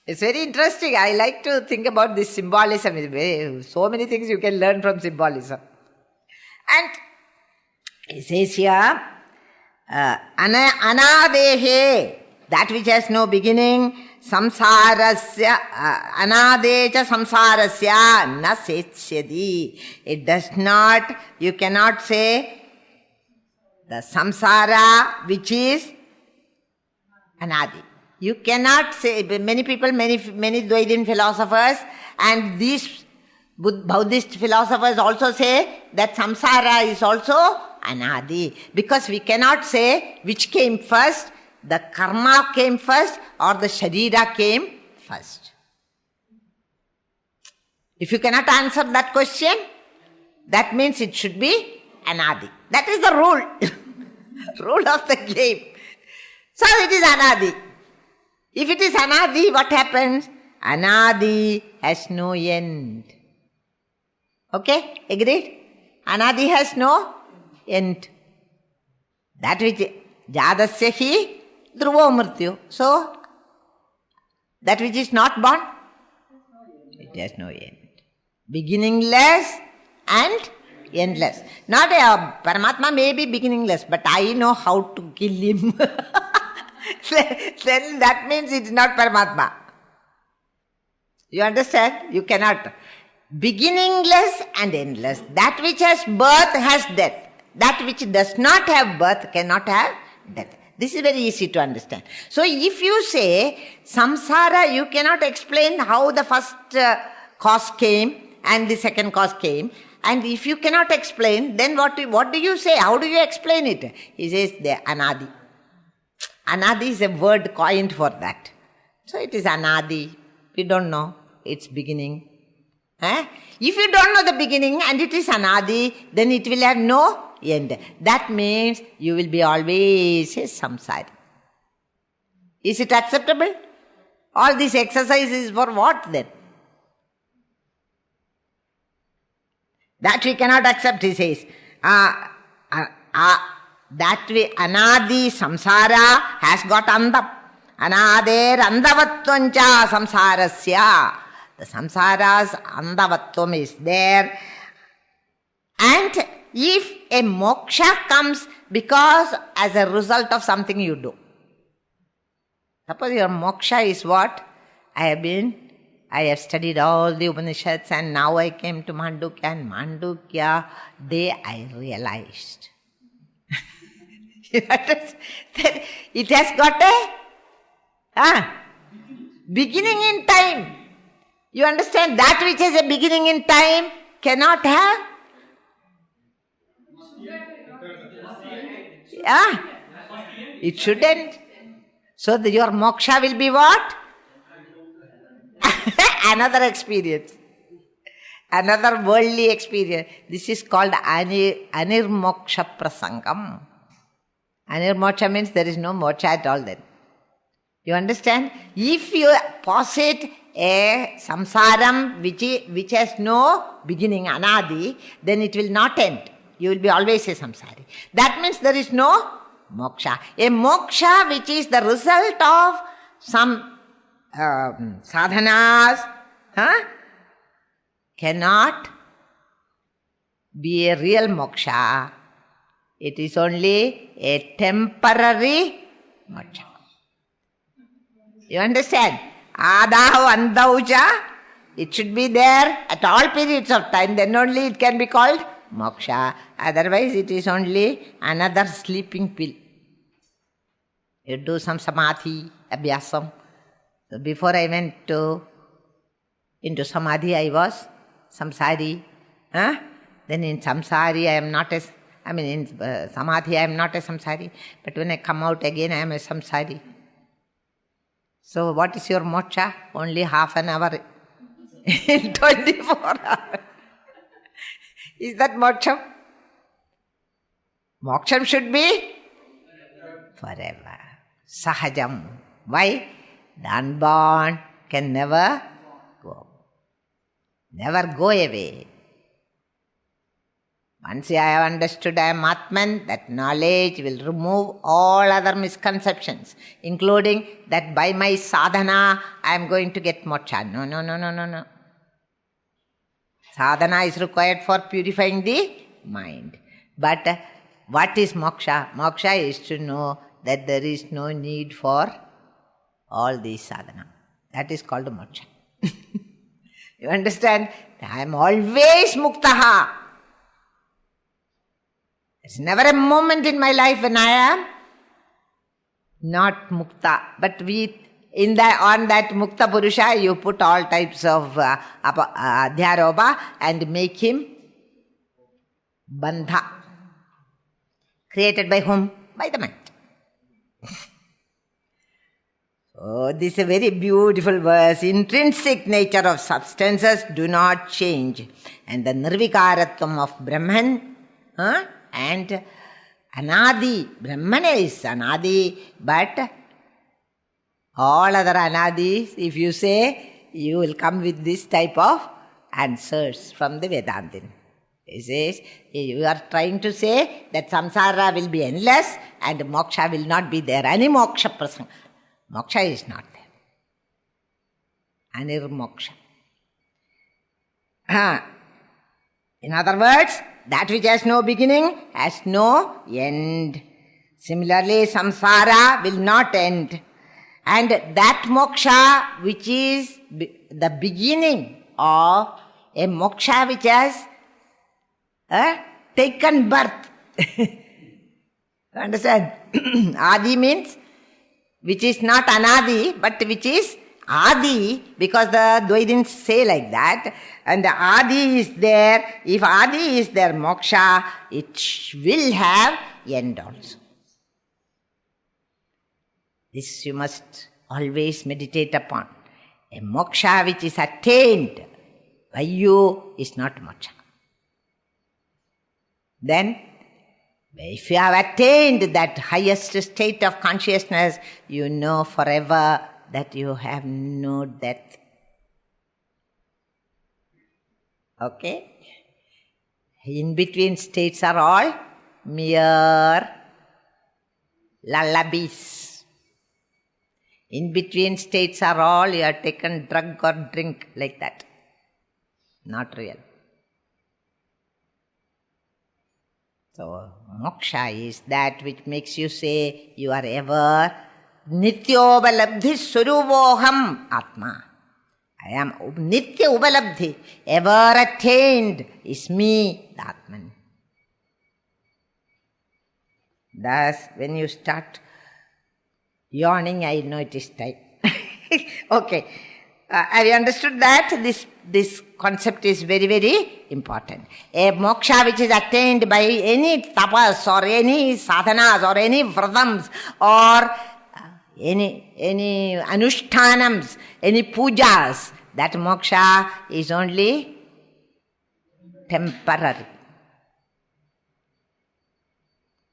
It's very interesting. I like to think about this symbolism. So many things you can learn from symbolism. And he says here, anadehe, that which has no beginning, samsarasya, anadecha samsarasya na setsyadi. It does not, you cannot say the samsara which is anadi. You cannot say, many people, many Dvaidin philosophers and these Buddhist philosophers also say that samsara is also anadi. Because we cannot say which came first, the karma came first or the sharira came first. If you cannot answer that question, that means it should be anadi. That is the rule. Rule of the game. So it is anadi. If it is anadi, what happens? Anadi has no end. Okay? Agreed? Anadi has no end. That which jadasya hi dhruvo mrityu. So, that which is not born, it has no end. Beginningless and endless. Not Paramatma may be beginningless, but I know how to kill him. Then that means it is not Paramatma. You understand? You cannot. Beginningless and endless. That which has birth has death. That which does not have birth cannot have death. This is very easy to understand. So if you say samsara, you cannot explain how the first cause came and the second cause came. And if you cannot explain, then what do you say? How do you explain it? He says the anadi. Anadi is a word coined for that. So it is anadi. We don't know its beginning. If you don't know the beginning and it is anadi, then it will have no end. That means you will be always a samsari. Is it acceptable? All this exercise is for what then? That we cannot accept, he says. That way anadi samsara has got andam. Anader andavatvancha samsarasya. The samsara's andavatvam is there. And if a moksha comes because as a result of something you do. Suppose your moksha is what? I have studied all the Upanishads and now I came to Mandukya, and Mandukya day I realized. It has got a beginning in time. You understand? That which has a beginning in time cannot have It shouldn't. So your moksha will be what? Another experience. Another worldly experience. This is called anirmoksha prasangam. Anirmoksha means there is no moksha at all then. You understand? If you posit a samsaram which has no beginning, anadi, then it will not end. You will be always a samsari. That means there is no moksha. A moksha which is the result of some sadhanas cannot be a real moksha. It is only a temporary moksha. You understand? Adahu andauja, it should be there at all periods of time, then only it can be called moksha. Otherwise it is only another sleeping pill. You do some samadhi, abhyasam. So before I went into samadhi, I was samsari. Then in samsari, in samadhi I am not a samsari. But when I come out again, I am a samsari. So what is your moksha? Only half an hour in 24 hours. Is that moksham? Moksham should be forever. Sahajam. Why? The unborn can never go. Never go away. Once I have understood I am Atman, that knowledge will remove all other misconceptions, including that by my sadhana I am going to get moksha. No. Sadhana is required for purifying the mind. But what is moksha? Moksha is to know that there is no need for all these sadhana. That is called moksha. You understand? I am always muktaha. There's never a moment in my life when I am not mukta. But on that mukta purusha, you put all types of adhyaropa and make him bandha. Created by whom? By the mind. Oh, this is a very beautiful verse. Intrinsic nature of substances do not change. And the nirvikaratvam of Brahman and anadi. Brahman is anadi, but all other anadis, if you say, you will come with this type of answers from the Vedantin. He says, you are trying to say that samsara will be endless and moksha will not be there. Any moksha prasanga. Moksha is not there. Anirmoksha. In other words, that which has no beginning has no end. Similarly, samsara will not end. And that moksha which is the beginning of a moksha which has taken birth. Understand? Adi means which is not anadi, but which is adi, because the Dvaidins say like that. And the adi is there. If adi is there, moksha, it will have end also. This you must always meditate upon. A moksha which is attained by you is not moksha. Then, if you have attained that highest state of consciousness, you know forever that you have no death. Okay? In between states are all mere lullabies. In between states are all you have taken drug or drink like that. Not real. So, moksha is that which makes you say you are ever nitya ubalabdhi suruvoham atma. I am nitya ubalabdhi, ever attained is me, the Atman. Thus, when you start yawning, I know it is time. Okay. Have you understood that? This concept is very, very important. A moksha which is attained by any tapas or any sadhanas or any vratams or any anushtanams, any pujas, that moksha is only temporary.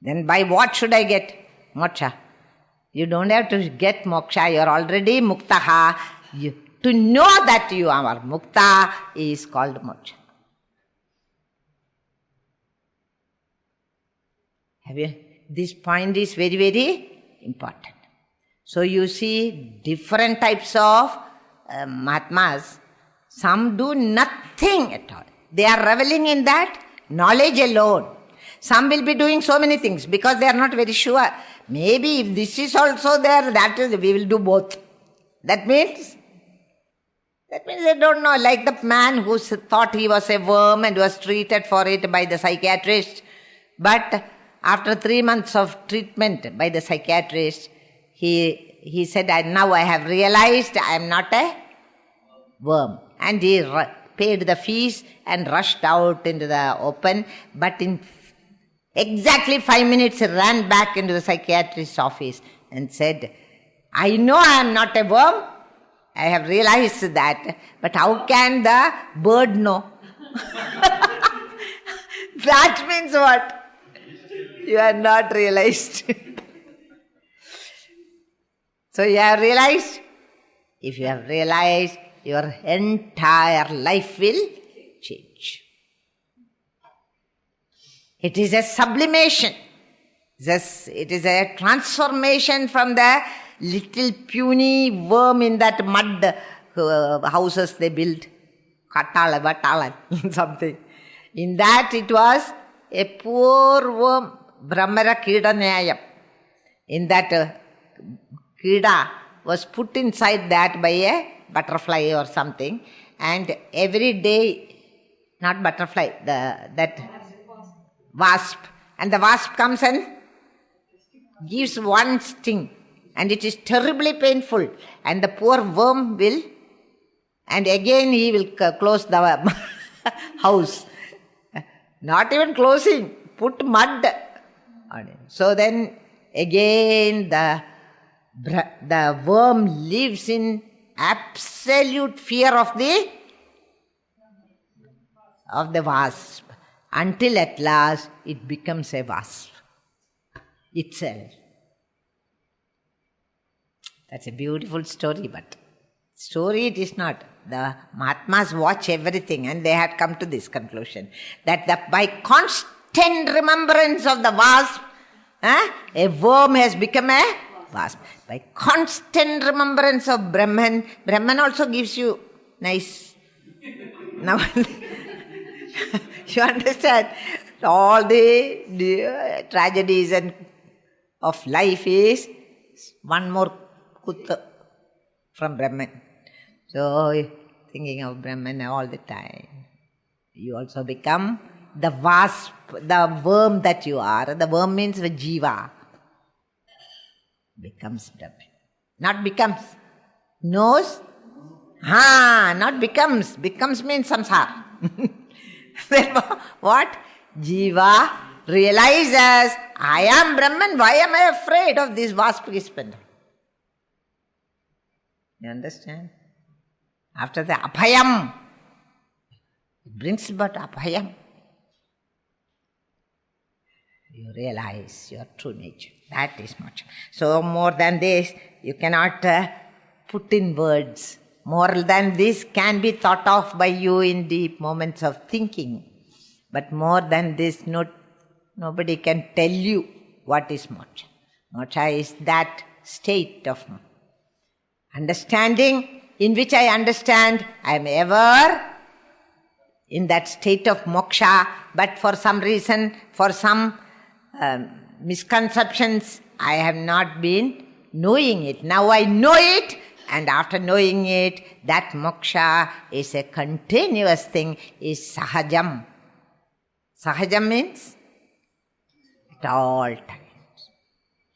Then by what should I get moksha? You don't have to get moksha, you are already muktaha. To know that you are mukta is called moksha. This point is very, very important. So you see different types of Mahatmas. Some do nothing at all. They are reveling in that knowledge alone. Some will be doing so many things because they are not very sure. Maybe if this is also there, that is, we will do both. That means they don't know. Like the man who thought he was a worm and was treated for it by the psychiatrist. But after 3 months of treatment by the psychiatrist, he said, now I have realized I am not a worm. And he paid the fees and rushed out into the open. But in exactly 5 minutes, he ran back into the psychiatrist's office and said, I know I am not a worm. I have realized that. But how can the bird know? That means what? You are not realized. So you have realized? If you have realized, your entire life will change. It is a sublimation. It is a transformation from the little puny worm in that mud houses they build. Katala, vatala, something. In that it was a poor worm, Brahmara Kida Nyayam. In that Kida was put inside that by a butterfly or something. And every day, not butterfly, that wasp. And the wasp comes and gives one sting. And it is terribly painful. And the poor worm will, and again he will close the house. Not even closing, put mud on it. So then again the worm lives in absolute fear of the wasp. Until at last it becomes a wasp itself. That's a beautiful story, but story it is not. The Mahatmas watch everything and they had come to this conclusion that by constant remembrance of the wasp, a worm has become a wasp. By constant remembrance of Brahman, Brahman also gives you nice. Now, you understand? All the tragedies of life is one more kutta from Brahman. So, thinking of Brahman all the time, you also become the wasp, the worm that you are. The worm means the jiva. Becomes Brahman. Not becomes. Knows? Not becomes. Becomes means samsara. Then what? Jiva realizes, I am Brahman, why am I afraid of this wasp husband? You understand? After the abhayam, it brings about abhayam. You realize your true nature. That is much. So more than this, you cannot put in words. More than this can be thought of by you in deep moments of thinking. But more than this, nobody can tell you what is moksha. Moksha is that state of understanding in which I understand I am ever in that state of moksha, but for some reason, for some misconceptions, I have not been knowing it. Now I know it, and after knowing it, that moksha is a continuous thing, is sahajam. Sahajam means at all times.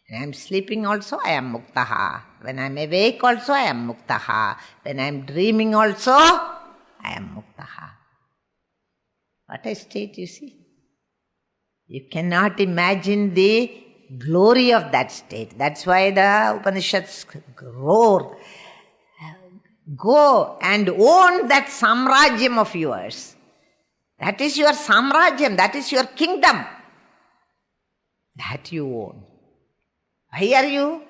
When I am sleeping also, I am muktaha. When I am awake also, I am muktaha. When I am dreaming also, I am muktaha. What a state, you see. You cannot imagine the glory of that state. That's why the Upanishads roar. Go and own that samrajyam of yours. That is your samrajyam, that is your kingdom. That you own. Why are you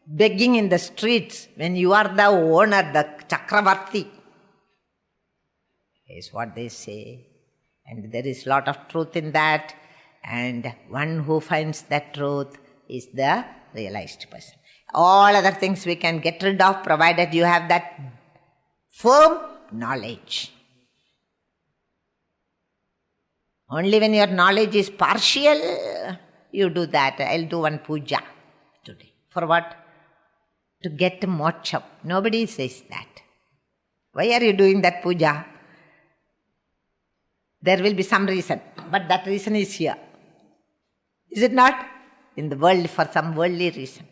begging in the streets when you are the owner, the Chakravarti? Is what they say. And there is a lot of truth in that. And one who finds that truth is the realized person. All other things we can get rid of provided you have that firm knowledge. Only when your knowledge is partial, you do that. I'll do one puja today. For what? To get moksha. Nobody says that. Why are you doing that puja? There will be some reason. But that reason is here. Is it not? In the world, for some worldly reason.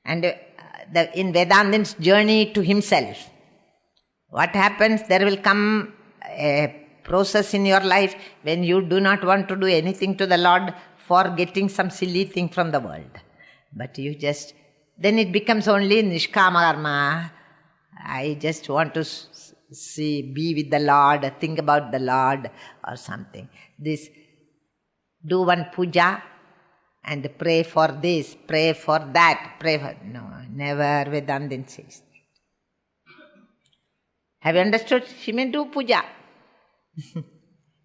And in Vedantin's journey to himself, what happens? There will come a process in your life when you do not want to do anything to the Lord for getting some silly thing from the world. But you just, then it becomes only nishkama karma. I just want to be with the Lord, think about the Lord or something. This, do one puja and pray for this, pray for that, pray for... No, never Vedantin says that. Have you understood? She may do puja.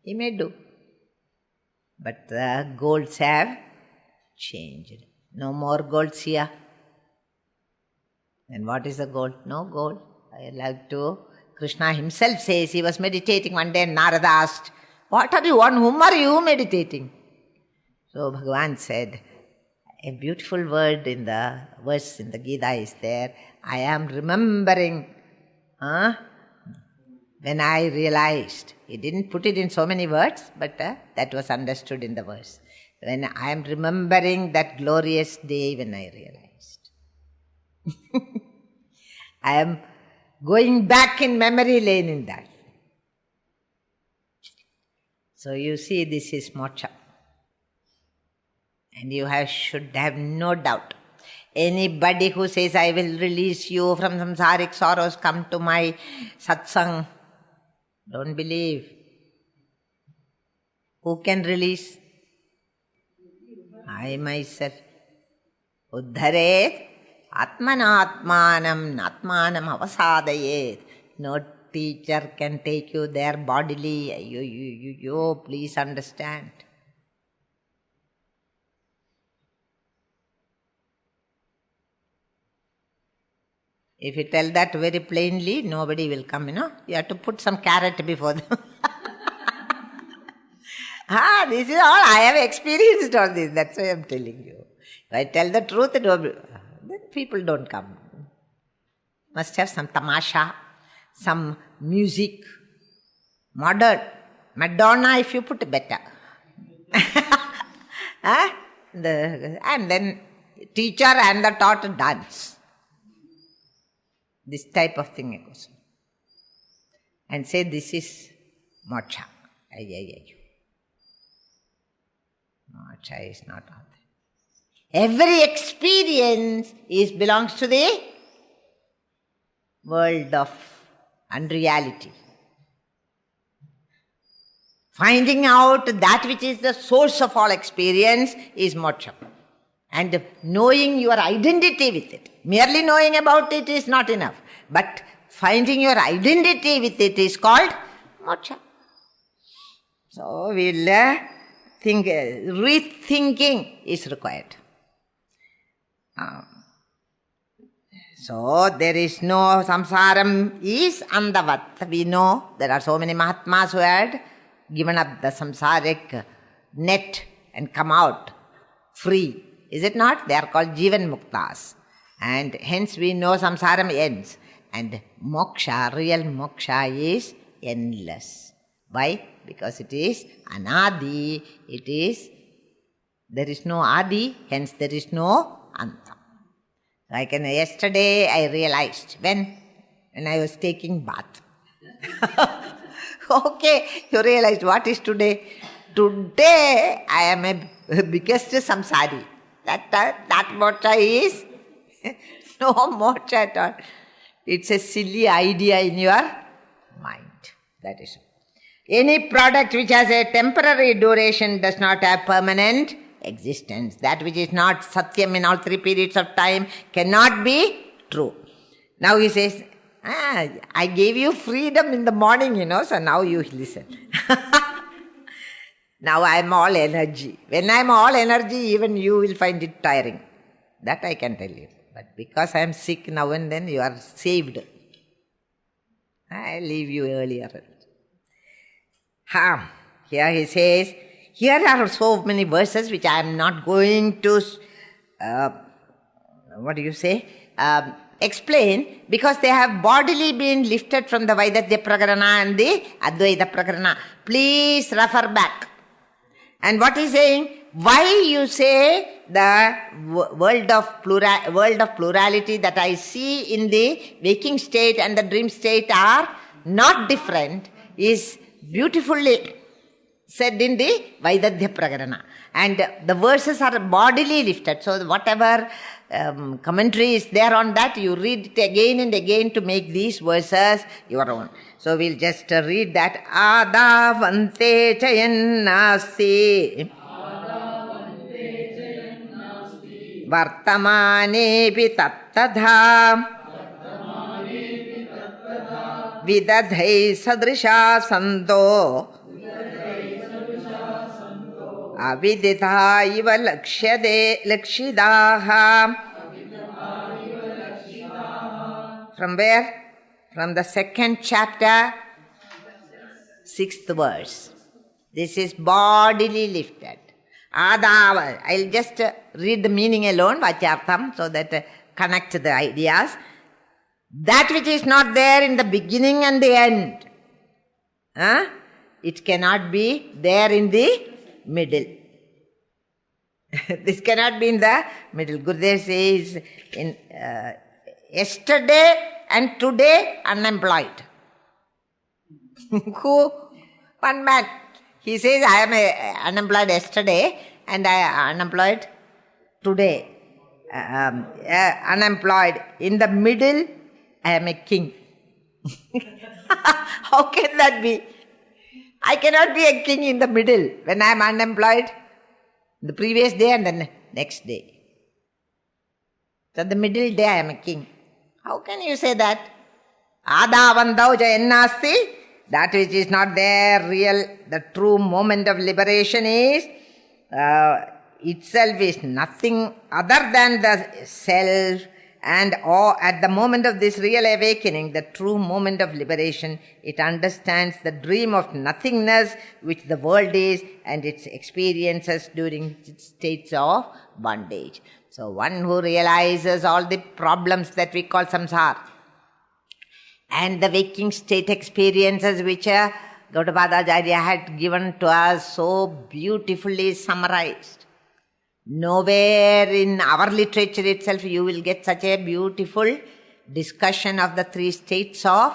He may do. But the goals have changed. No more goals here. And what is the goal? No goal. I like to... Krishna himself says, he was meditating one day and Narada asked, what are you, on whom are you meditating? So Bhagavan said, a beautiful word in the verse in the Gita is there, I am remembering when I realized. He didn't put it in so many words, but that was understood in the verse. When I am remembering that glorious day when I realized. I am going back in memory lane in that. So you see, this is moksha. And you should have no doubt. Anybody who says, I will release you from samsaric sorrows, come to my satsang, don't believe. Who can release? I myself. Uddharet atmanatmanam natmanam avasadayet. No teacher can take you there bodily. You please understand. If you tell that very plainly, nobody will come, You have to put some carrot before them. This is all. I have experienced all this. That's why I am telling you. If I tell the truth, then people don't come. Must have some tamasha, some music, modern. Madonna, if you put, better. And then teacher and the taught dance. This type of thing goes. And say this is moksha. Moksha is not all that. Every experience belongs to the world of unreality. Finding out that which is the source of all experience is moksha. And knowing your identity with it. Merely knowing about it is not enough. But finding your identity with it is called moksha. So we'll rethinking is required. So there is no samsaram is andavat. We know there are so many Mahatmas who had given up the samsaric net and come out free. Is it not? They are called Jivan Muktas. And hence we know samsaram ends. And moksha, real moksha is endless. Why? Because it is anadi. There is no adi, hence there is no antam. Yesterday I realized when I was taking bath. Okay, you realized what is today? Today I am a biggest samsari. That moksha is no moksha at all. It's a silly idea in your mind. That is all. Any product which has a temporary duration does not have permanent existence. That which is not satyam in all three periods of time cannot be true. Now he says, I gave you freedom in the morning, so now you listen. Now I am all energy. When I am all energy, even you will find it tiring. That I can tell you. But because I am sick now and then, you are saved. I leave you earlier. Here he says, here are so many verses which I am not going to, explain, because they have bodily been lifted from the Vaidadhya Prakarana and the Advaita Prakarana. Please refer back. And what he is saying, why you say the world of plurality that I see in the waking state and the dream state are not different is beautifully said in the Vaidadhya Prakarana. And the verses are bodily lifted. So whatever commentary is there on that, you read it again and again to make these verses your own. So we'll just read that. Adavante chayannasti vartamanepi tattadha vidadhai sadrisha santo aviditha iva lakshidaha. From where? From the second chapter, 6th verse. This is bodily lifted. Adava. I'll just read the meaning alone, Vachartham, so that connect the ideas. That which is not there in the beginning and the end, it cannot be there in the middle. This cannot be in the middle. Gurudev says, in yesterday and today unemployed. Who? One man. He says, I am unemployed yesterday and I am unemployed today. Unemployed. In the middle, I am a king. How can that be? I cannot be a king in the middle when I am unemployed the previous day and the next day. So the middle day I am a king. How can you say that? Adavandau jayannasti, that which is not there, real, the true moment of liberation is, itself is nothing other than the self, and at the moment of this real awakening, the true moment of liberation, it understands the dream of nothingness which the world is and its experiences during its states of bondage. So one who realizes all the problems that we call samsara and the waking state experiences which Gaudapada Acharya had given to us so beautifully summarized. Nowhere in our literature itself you will get such a beautiful discussion of the three states of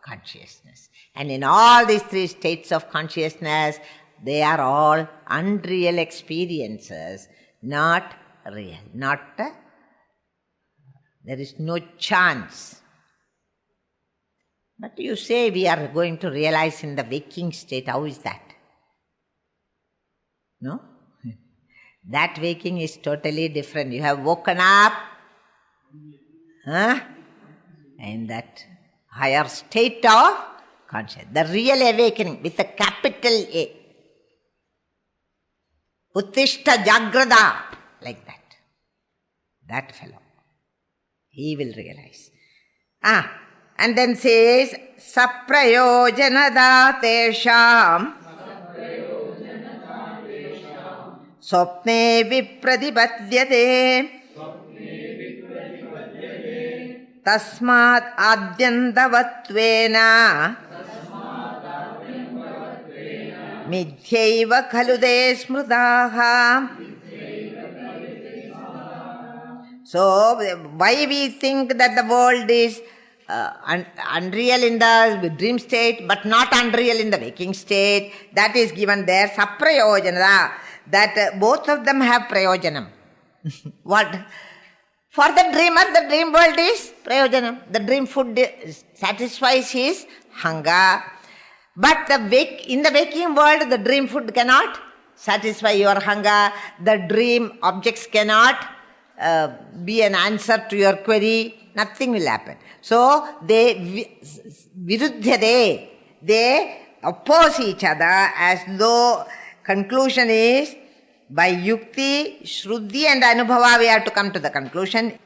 consciousness. And in all these three states of consciousness, they are all unreal experiences, not real. There is no chance. But you say we are going to realize in the waking state. How is that? No? That waking is totally different. You have woken up in that higher state of consciousness. The real awakening with a capital A. Uttishta Jagrada. Like that. That fellow. He will realize. And then says, Saprayojanada tesham Swapne vipradipadyate Tasmat adyantavattvena Midhyaiva khalude smrutaha So, why we think that the world is unreal in the dream state, but not unreal in the waking state, that is given there, saprayojanada, that both of them have prayojanam. What? For the dreamer, the dream world is prayojanam. The dream food satisfies his hunger. But in the waking world, the dream food cannot satisfy your hunger. The dream objects cannot be an answer to your query. Nothing will happen. So, they oppose each other, as though conclusion is by yukti, shruddhi and anubhava we have to come to the conclusion.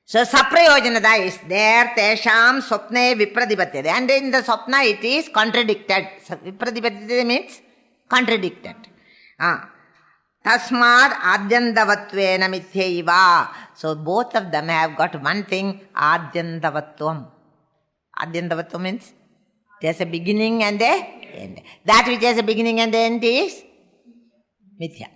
So, saprayojanada is there, tesham swapne vipradipatyade. And in the swapna it is contradicted. Vipradipatyade means contradicted. Tasmad adyandavattvena mithyaiva. So, both of them have got one thing, adyandavatvam. Adyandavatvam means there's a beginning and a end. That which has a beginning and end is mithya.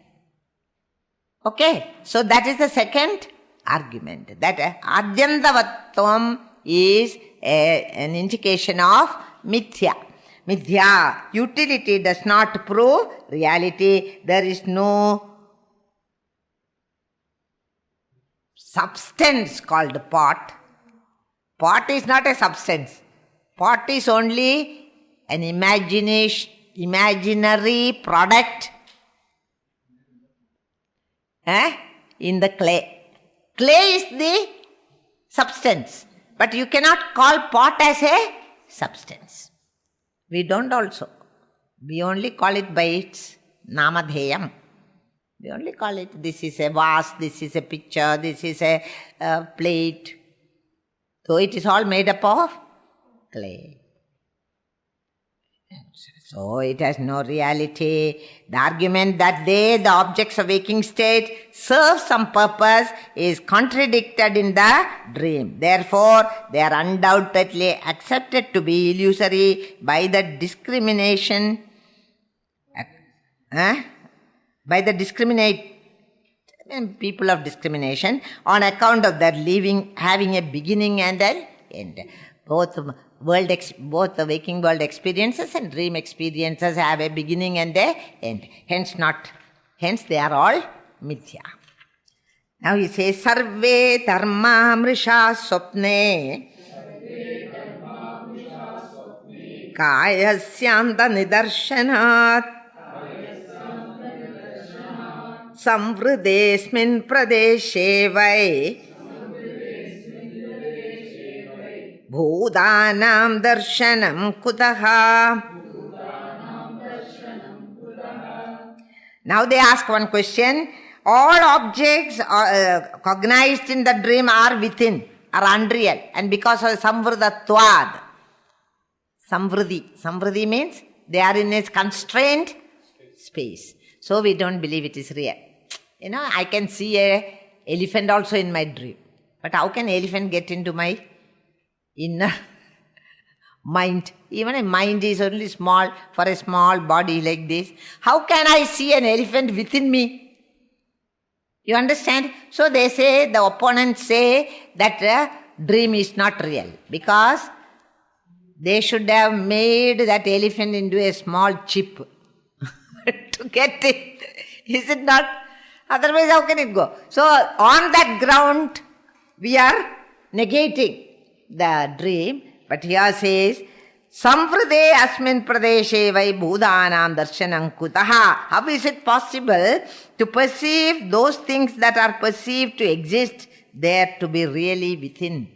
Okay, so that is the second argument. That adyandavatvam is an indication of mithya. Mithya, utility does not prove reality. There is no substance called pot. Pot is not a substance. Pot is only an imaginary product in the clay. Clay is the substance, but you cannot call pot as a substance. We don't also. We only call it by its namadheyam. We only call it, this is a vase, this is a picture, this is a plate. So it is all made up of clay. So it has no reality. The argument that the objects of waking state, serve some purpose is contradicted in the dream. Therefore, they are undoubtedly accepted to be illusory by the discrimination, by the people of discrimination on account of their having a beginning and an end. Both the waking world experiences and dream experiences have a beginning and an end. Hence they are all mithya. Now he says, Sarve dharma mrisha swapne kayasyanta nidarshanat samvridesmin pradeshe vai Bhudanam darshanam kutaha. Now they ask one question. All objects cognized in the dream are within, are unreal. And because of samvridatvad. Samvridhi means they are in a constrained space. So we don't believe it is real. I can see an elephant also in my dream. But how can elephant get into my inner mind? Even a mind is only small for a small body like this. How can I see an elephant within me? You understand? So they say, the opponents say that dream is not real because they should have made that elephant into a small chip to get it. Is it not? Otherwise how can it go? So on that ground we are negating the dream, but here says, Samvride asmin pradeshe vai bhudanam darshanam kutaha. How is it possible to perceive those things that are perceived to exist there to be really within?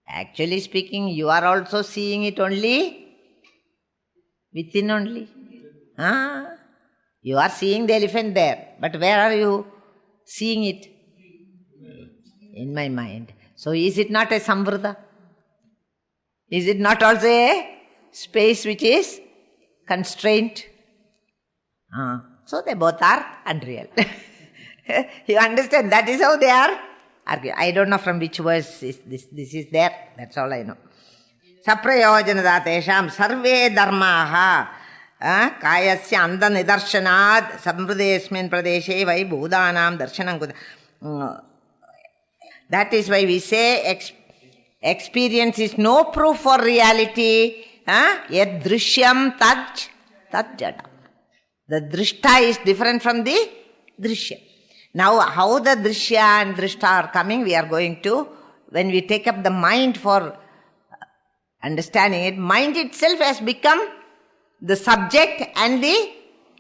Actually speaking, you are also seeing it only within only. You are seeing the elephant there, but where are you seeing it? In my mind. So is it not a samvrida? Is it not also a space which is constrained? So they both are unreal. You understand? That is how they are arguing. I don't know from which verse is this is there. That's all I know. Saprayojanada tesham sarve dharmaha kayasya anda nidarshanad samvridesmin pradeshe vai bhudanam darshanam kuda. That is why we say experience is no proof for reality. Yad drishyam tad jada. The drishta is different from the drishya. Now, how the drishya and drishta are coming, we are going to, when we take up the mind for understanding it, mind itself has become the subject and the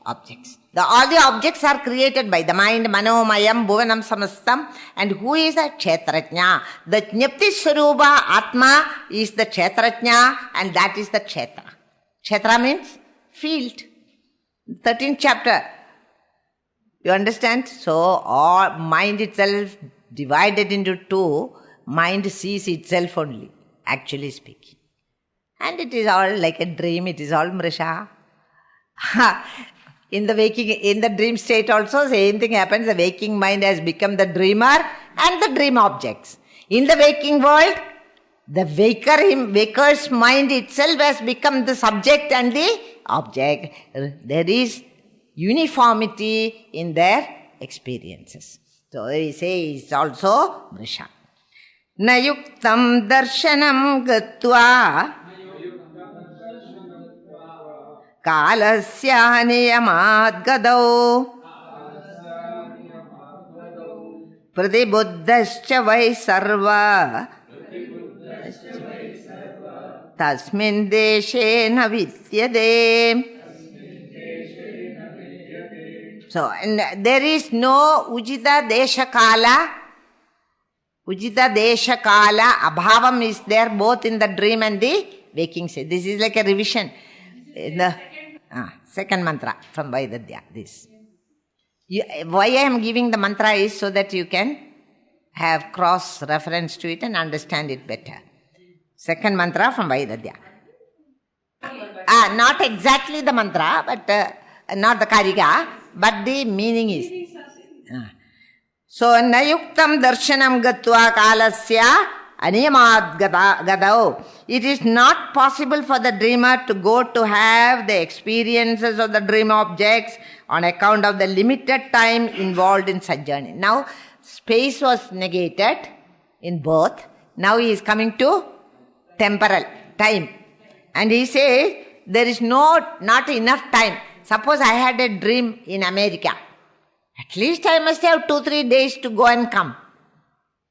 objects. All the objects are created by the mind, manomayam, bhuvanam samastam, and who is a kshetrajna? The jnapti swarupa atma is the kshetrajna, and that is the kshetra. Kshetra means field. 13th chapter. You understand? So, all mind itself divided into two, mind sees itself only, actually speaking. And it is all like a dream, it is all mrisha. In the dream state also, same thing happens. The waking mind has become the dreamer and the dream objects. In the waking world, the waker's mind itself has become the subject and the object. There is uniformity in their experiences. So we say it's also mrisha. Nayuktam darshanam gatva kalasya niyamad gadau pradibuddhascha vai sarva tasmin deshe na vidyade. So, and there is no ujita desha kala. Ujita desha kala, abhavam is there both in the dream and the waking state. This is like a revision. In the second mantra from Vaidadhya. This. Why I am giving the mantra is so that you can have cross reference to it and understand it better. Second mantra from Vaidadhya. Not exactly the mantra, but not the karika, but the meaning is. So, nayuktam darshanam gatva kalasya aniyamad gadao. It is not possible for the dreamer to go to have the experiences of the dream objects on account of the limited time involved in such journey. Now, space was negated in both. Now he is coming to temporal, time. And he says, there is not enough time. Suppose I had a dream in America. At least I must have 2-3 days to go and come.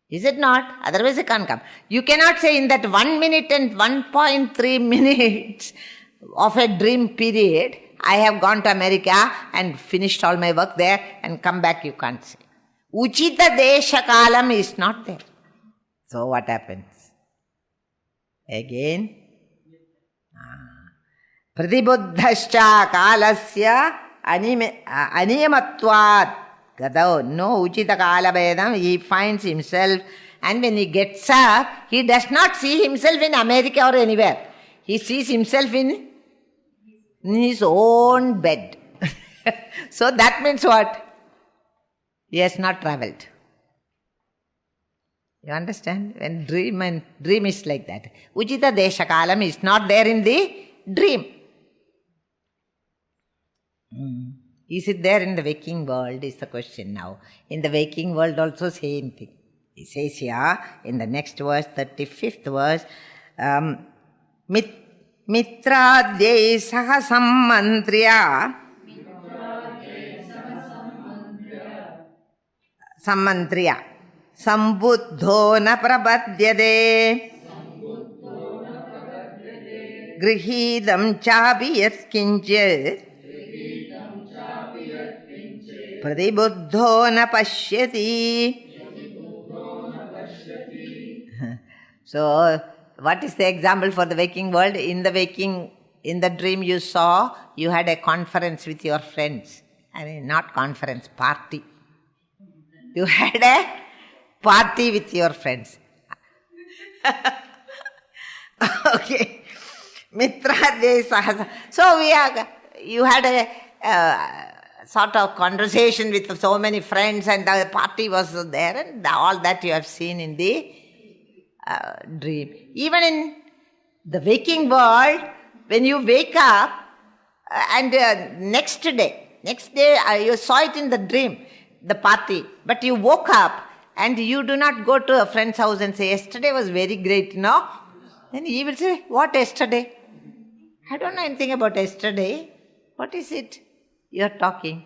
Is it not? Otherwise I can't come. You cannot say in that 1 minute and 1.3 minutes of a dream period, I have gone to America and finished all my work there and come back, you can't say. Uchita desha kalam is not there. So what happens? Again. Pratibuddhascha kalasya aniyamatvat gadao. No uchita kala vedam. He finds himself, and when he gets up, he does not see himself in America or anywhere. He sees himself in his own bed. So that means what? He has not travelled. You understand? When dream is like that. Ujita desha kalam is not there in the dream. Is it there in the waking world is the question now. In the waking world also same thing. He says here in the next verse, 35th verse, Mitradye saha sammantriya sambuddho na prapadyade grihidam chapi yat kinchit pratibuddho na pashyati. So, what is the example for the waking world? In the dream you saw, you had a conference with your friends. I mean, not conference, party. You had a party with your friends. Okay. Mitra Desahasa. So you had a sort of conversation with so many friends, and the party was there, and all that you have seen in the dream. Even in the waking world, when you wake up and next day you saw it in the dream, the party, but you woke up and you do not go to a friend's house and say, yesterday was very great, no? Then he will say, what yesterday? I don't know anything about yesterday. What is it you are talking?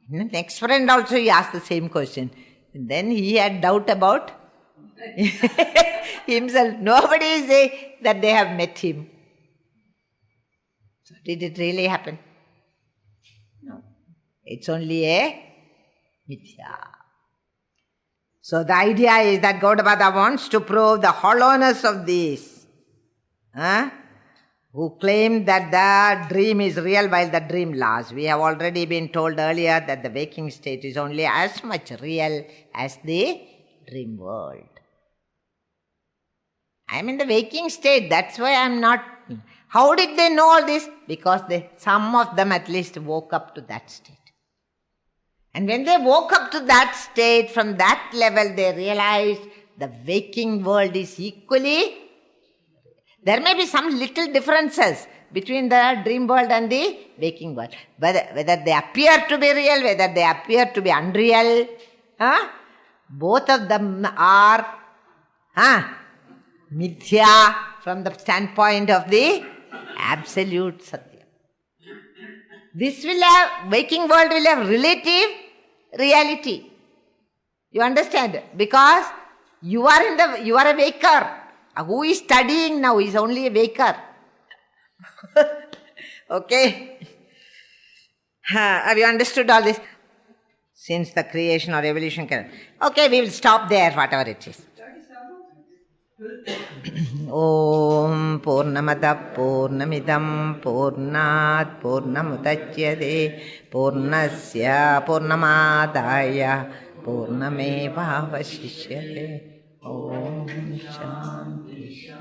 And the next friend also he asked the same question. And then he had doubt about himself. Nobody say that they have met him. So did it really happen? No. It's only a mithya. So the idea is that Gaudapada wants to prove the hollowness of this. Who claim that the dream is real while the dream lasts. We have already been told earlier that the waking state is only as much real as the dream world. I am in the waking state, that's why I am not. How did they know all this? Because some of them at least woke up to that state. And when they woke up to that state, from that level they realized the waking world is equally. There may be some little differences between the dream world and the waking world. Whether they appear to be real, whether they appear to be unreal, both of them are mithya from the standpoint of the absolute Satya. This will have, waking world will have relative reality. You understand? Because you are a waker. Who is studying now is only a waker. Okay? Have you understood all this? Since the creation or evolution can. Okay, we will stop there, whatever it is. Om Purnamada Purnamidam Purnat Purnamudachyate Purnasya Purnamadaya Purnameva Vashishyate. Om Shanti.